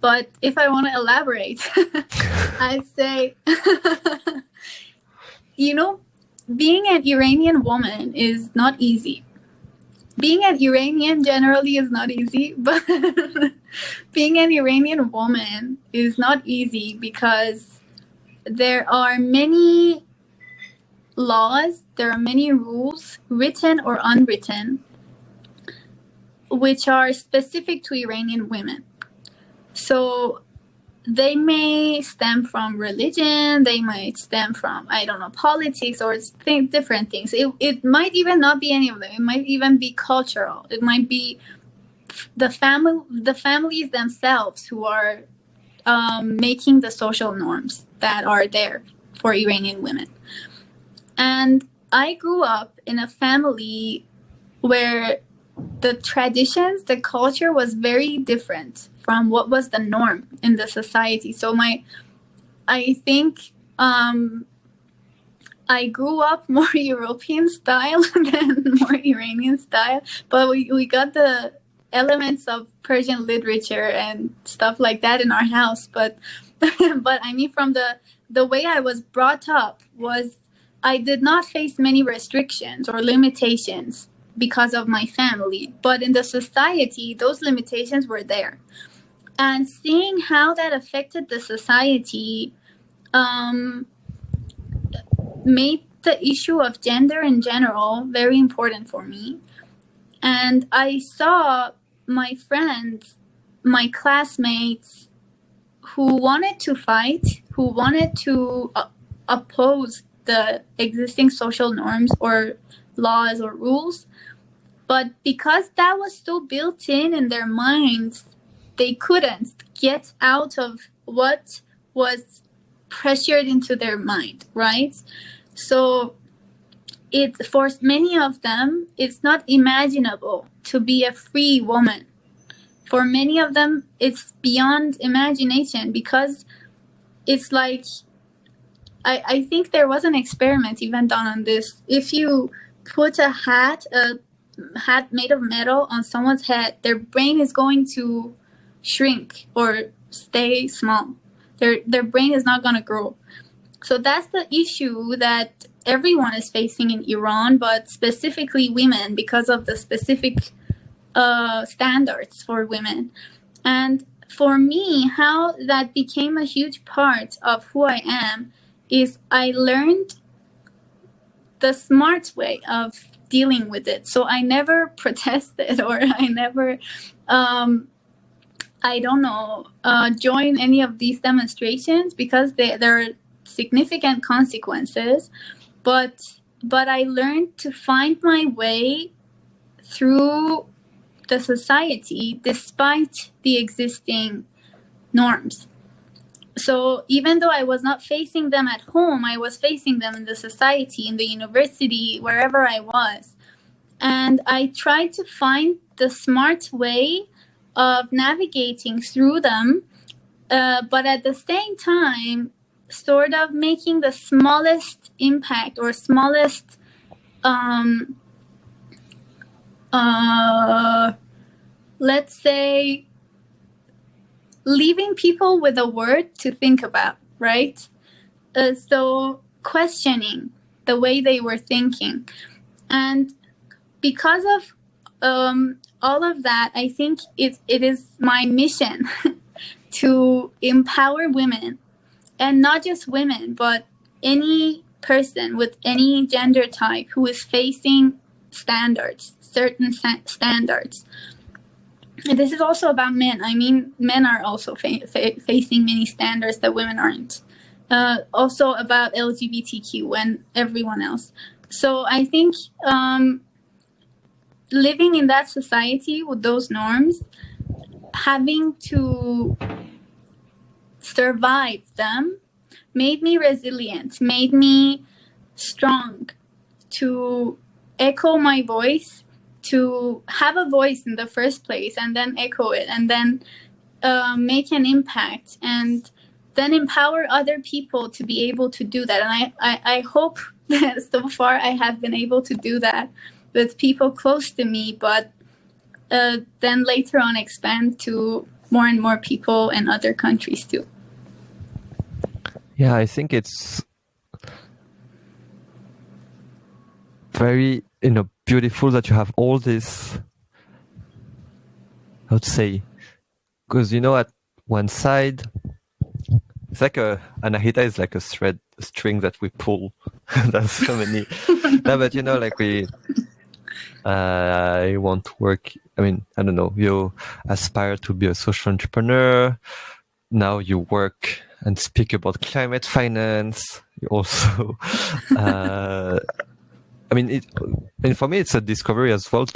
But if I want to elaborate, I'd say, being an Iranian woman is not easy. Being an Iranian generally is not easy, but being an Iranian woman is not easy because there are many laws, there are many rules, written or unwritten, which are specific to Iranian women. So they may stem from religion, they might stem from, politics or different things. It might even not be any of them. It might even be cultural. It might be the families themselves who are making the social norms that are there for Iranian women. And I grew up in a family where the traditions, the culture was very different from what was the norm in the society. So I think I grew up more European style than more Iranian style, but we got the elements of Persian literature and stuff like that in our house. But I mean, from the way I was brought up was I did not face many restrictions or limitations because of my family, but in the society, those limitations were there. And seeing how that affected the society made the issue of gender in general very important for me. And I saw my friends, my classmates who wanted to fight, who wanted to oppose the existing social norms or laws or rules. But because that was still built in their minds, they couldn't get out of what was pressured into their mind, right? So for many of them, it's not imaginable to be a free woman. For many of them, it's beyond imagination because it's like, I think there was an experiment even done on this. If you put a hat made of metal on someone's head, their brain is going to shrink or stay small. Their brain is not going to grow. So that's the issue that everyone is facing in Iran, but specifically women because of the specific standards for women. And for me, how that became a huge part of who I am is I learned the smart way of dealing with it. So I never protested or I never, join any of these demonstrations because there are significant consequences. But I learned to find my way through the society despite the existing norms. So even though I was not facing them at home, I was facing them in the society, in the university, wherever I was. And I tried to find the smart way of navigating through them, but at the same time, sort of making the smallest impact or smallest, let's say, leaving people with a word to think about, right? So questioning the way they were thinking. And because of all of that, I think it is my mission to empower women, and not just women, but any person with any gender type who is facing certain standards. And this is also about men. I mean, men are also facing many standards that women aren't. Also about LGBTQ and everyone else. So I think living in that society with those norms, having to survive them, made me resilient, made me strong to echo my voice, to have a voice in the first place and then echo it and then make an impact and then empower other people to be able to do that. And I hope that so far I have been able to do that with people close to me, but then later on expand to more and more people in other countries too. Yeah, I think it's very, beautiful that you have all this, I would say, because, at one side, it's like Anahita is like a string that we pull. There's so many. No, but I want to work. I mean, I don't know. You aspire to be a social entrepreneur. Now you work and speak about climate finance. You also, and for me, it's a discovery as well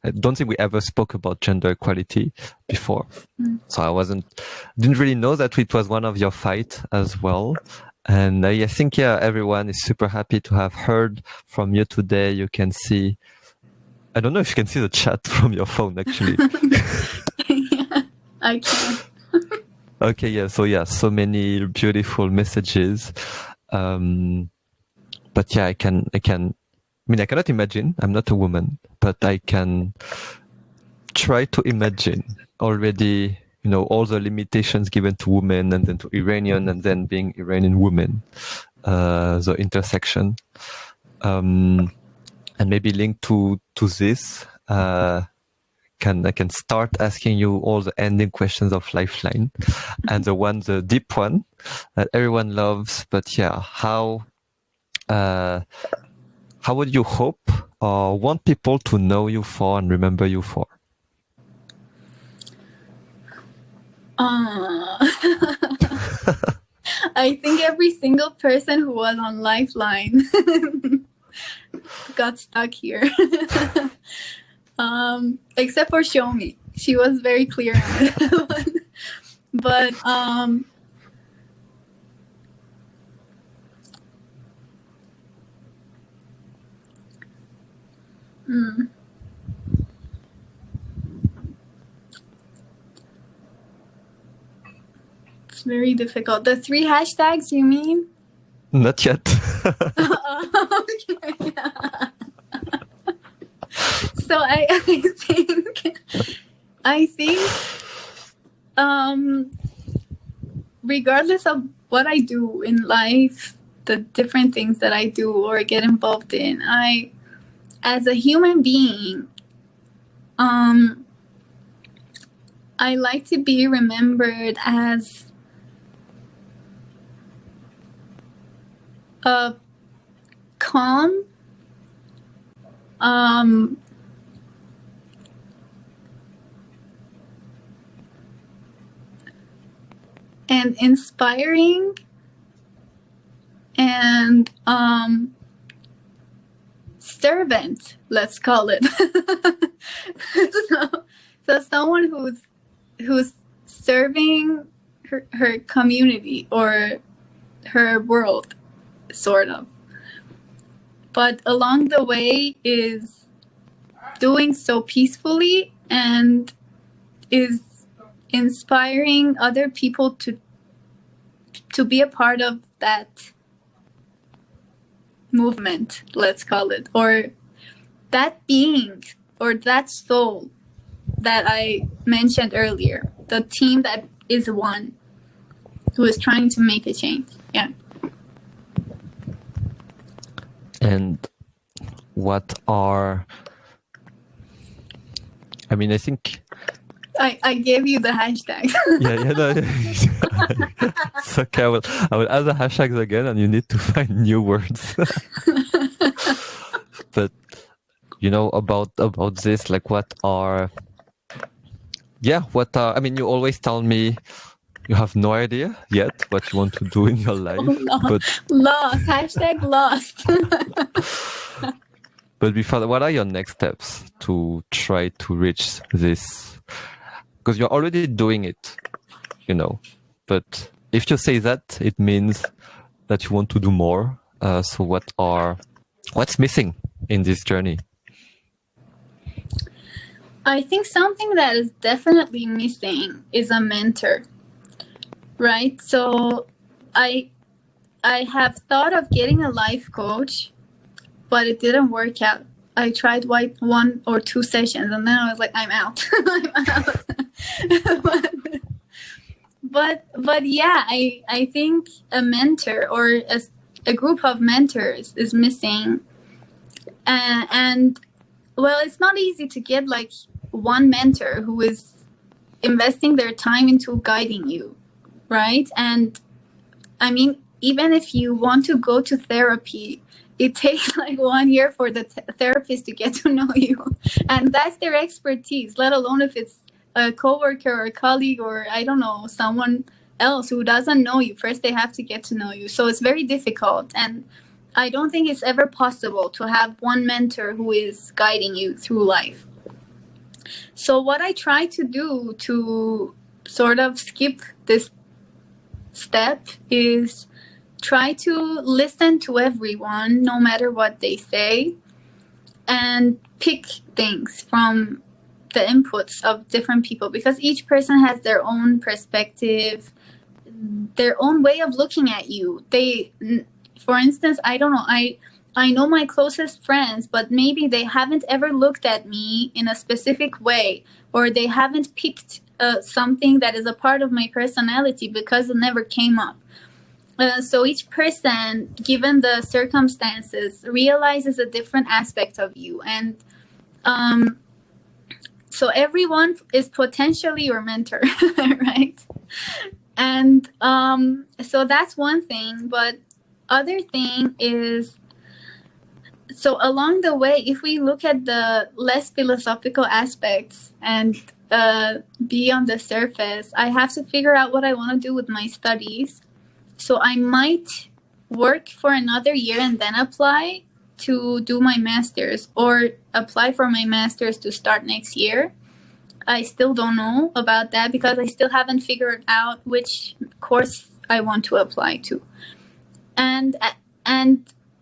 I don't think we ever spoke about gender equality before. So I didn't really know that it was one of your fight as well. And I think, everyone is super happy to have heard from you today. You can see, I don't know if you can see the chat from your phone, actually. Yeah, I can. Okay, yeah. So many beautiful messages. But yeah, I cannot imagine. I'm not a woman, but I can try to imagine already, all the limitations given to women and then to Iranian and then being Iranian women, the intersection. And maybe linked to this, I can start asking you all the ending questions of Lifeline and the deep one that everyone loves. But yeah, how would you hope or want people to know you for and remember you for? I think every single person who was on Lifeline got stuck here. Except for Shomi. She was very clear on that one. But it's very difficult. The 3 hashtags, you mean? Not yet. Okay. So I think regardless of what I do in life, the different things that I do or get involved in, as a human being, I like to be remembered as a calm, and inspiring and servant, let's call it. so someone who's serving her community or her world, sort of, but along the way is doing so peacefully and is inspiring other people to be a part of that movement, let's call it, or that being or that soul that I mentioned earlier, the team that is one, who is trying to make a change. Yeah. And what are, I think I gave you the hashtags. No. It's okay. I will add the hashtags again, and you need to find new words. But about this, like, what are? You always tell me you have no idea yet what you want to do in your life. Oh, no. But lost. Hashtag lost. But before that, what are your next steps to try to reach this? Because you're already doing it, But if you say that, it means that you want to do more. So what's missing in this journey? I think something that is definitely missing is a mentor, right? So I have thought of getting a life coach, but it didn't work out. I tried one or two sessions, and then I was like, I'm out. I'm out. but yeah, I think a mentor or a group of mentors is missing, and well, it's not easy to get like one mentor who is investing their time into guiding you, right? And I mean, even if you want to go to therapy, it takes like 1 year for the therapist to get to know you, and that's their expertise, let alone if it's a coworker or a colleague or I don't know, someone else who doesn't know you. First they have to get to know you, so it's very difficult, and I don't think it's ever possible to have one mentor who is guiding you through life. So what I try to do to sort of skip this step is try to listen to everyone, no matter what they say, and pick things from the inputs of different people, because each person has their own perspective, their own way of looking at you. For instance, I don't know, I know my closest friends, but maybe they haven't ever looked at me in a specific way, or they haven't picked something that is a part of my personality because it never came up. So each person, given the circumstances, realizes a different aspect of you. And so everyone is potentially your mentor, right? And so that's one thing. But other thing is, so along the way, if we look at the less philosophical aspects and be on the surface, I have to figure out what I want to do with my studies. So I might work for another year and then apply to do my master's, or apply for my master's to start next year. I still don't know about that because I still haven't figured out which course I want to apply to. And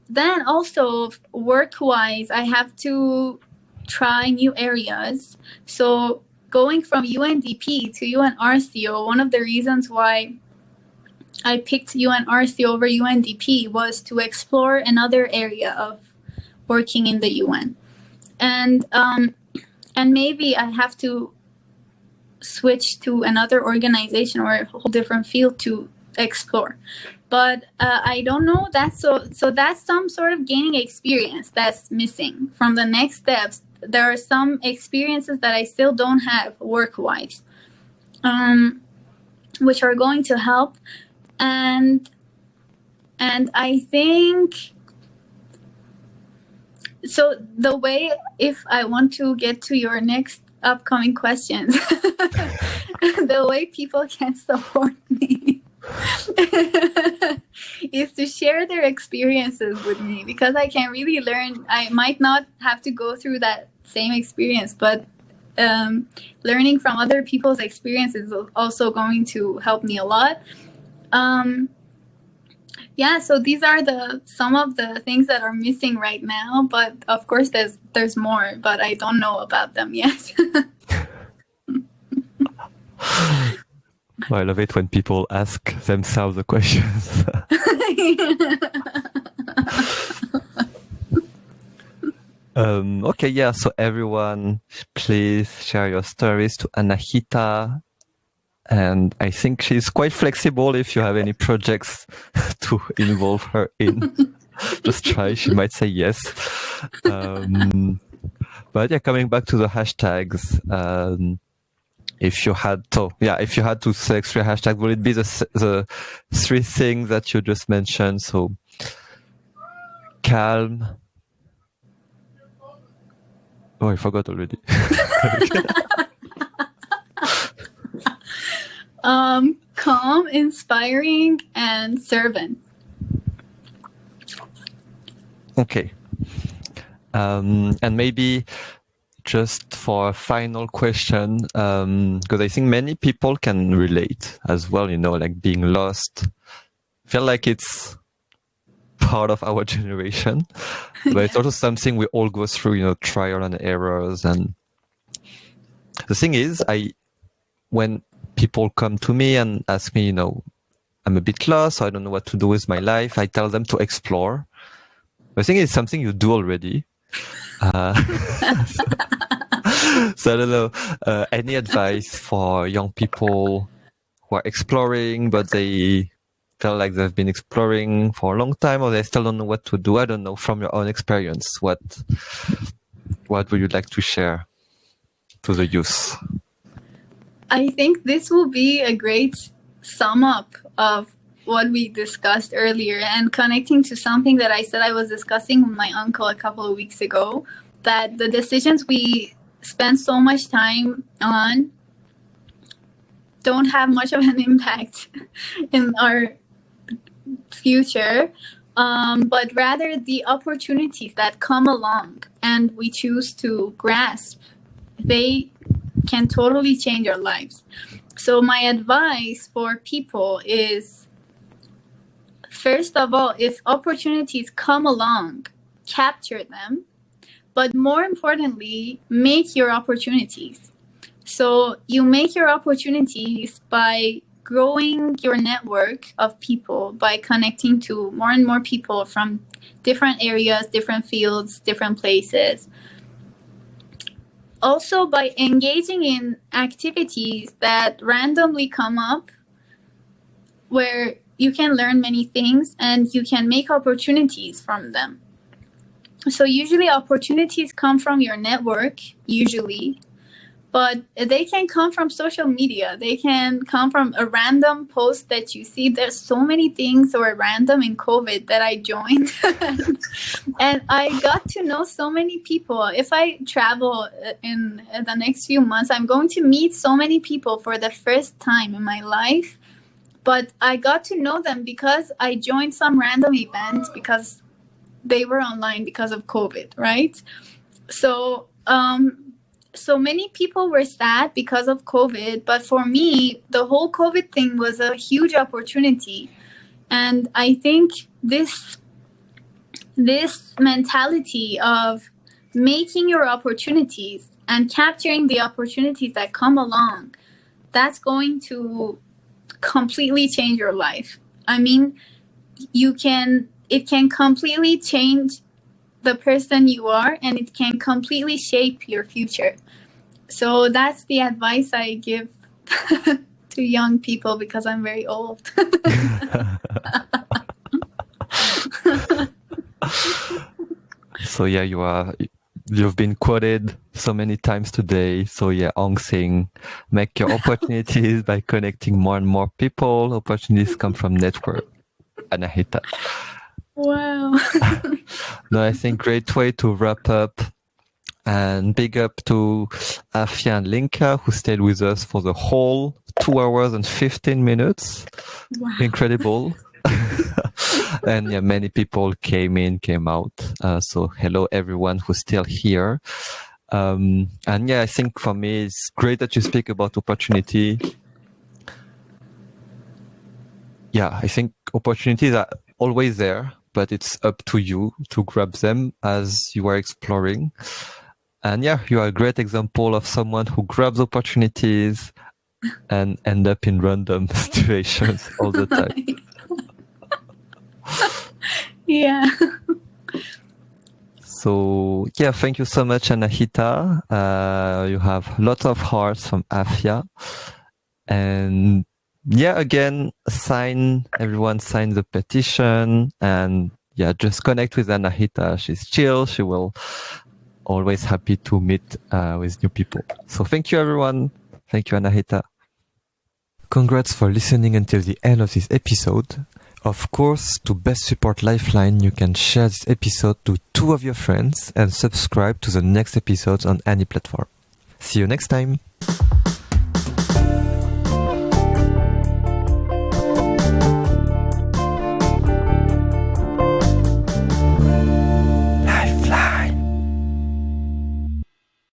then also work-wise, I have to try new areas. So going from UNDP to UNRCO, one of the reasons why I picked UNRCO over UNDP was to explore another area of working in the UN. And maybe I have to switch to another organization or a whole different field to explore. But I don't know. So that's some sort of gaining experience that's missing from the next steps. There are some experiences that I still don't have work-wise, which are going to help. And I think, so the way, if I want to get to your next upcoming questions, the way people can support me is to share their experiences with me, because I can really learn. I might not have to go through that same experience, but learning from other people's experiences is also going to help me a lot. Yeah, so these are some of the things that are missing right now, but of course there's more, but I don't know about them yet. I love it when people ask themselves the questions. Okay, yeah, so everyone, please share your stories to Anahita. And I think she's quite flexible if you have any projects to involve her in. Just try, she might say yes. But yeah, coming back to the hashtags, if you had to select 3 hashtags, would it be the 3 things that you just mentioned? So calm. Oh, I forgot already. Calm, inspiring, and servant. Okay. And maybe just for a final question, because I think many people can relate as well, like being lost. I feel like it's part of our generation, but it's also something we all go through, trial and errors. And the thing is, when people come to me and ask me, I'm a bit lost, so I don't know what to do with my life, I tell them to explore. I think it's something you do already. So I don't know, any advice for young people who are exploring, but they feel like they've been exploring for a long time, or they still don't know what to do? I don't know, from your own experience, what would you like to share to the youth? I think this will be a great sum up of what we discussed earlier, and connecting to something that I said I was discussing with my uncle a couple of weeks ago, that the decisions we spend so much time on don't have much of an impact in our future, but rather the opportunities that come along and we choose to grasp, they can totally change our lives. So my advice for people is, first of all, if opportunities come along, capture them, but more importantly, make your opportunities. So you make your opportunities by growing your network of people, by connecting to more and more people from different areas, different fields, different places. Also by engaging in activities that randomly come up, where you can learn many things and you can make opportunities from them. So usually opportunities come from your network, usually, but they can come from social media. They can come from a random post that you see. There's so many things that were random in COVID that I joined. And I got to know so many people. If I travel in the next few months, I'm going to meet so many people for the first time in my life. But I got to know them because I joined some random event because they were online because of COVID, right? So many people were sad because of COVID, but for me, the whole COVID thing was a huge opportunity. And I think this mentality of making your opportunities and capturing the opportunities that come along, that's going to completely change your life. I mean, it can completely change the person you are, and it can completely shape your future. So that's the advice I give to young people, because I'm very old. So yeah, you've been quoted so many times today. So yeah, Ong Sing, make your opportunities by connecting more and more people. Opportunities come from network. Anahita. Wow. No, I think great way to wrap up, and big up to Afia and Linka, who stayed with us for the whole 2 hours and 15 minutes. Wow. Incredible. And yeah, many people came out. So hello everyone who's still here. And yeah, I think for me, it's great that you speak about opportunity. Yeah, I think opportunities are always there, but it's up to you to grab them as you are exploring. And yeah, you are a great example of someone who grabs opportunities and end up in random situations all the time. Yeah. So yeah, thank you so much, Anahita. You have lots of hearts from Afia. And yeah, again, everyone sign the petition, and yeah, just connect with Anahita. She's chill. She will always happy to meet with new people. So thank you, everyone. Thank you, Anahita. Congrats for listening until the end of this episode. Of course, to best support Lifeline, you can share this episode to 2 of your friends and subscribe to the next episodes on any platform. See you next time.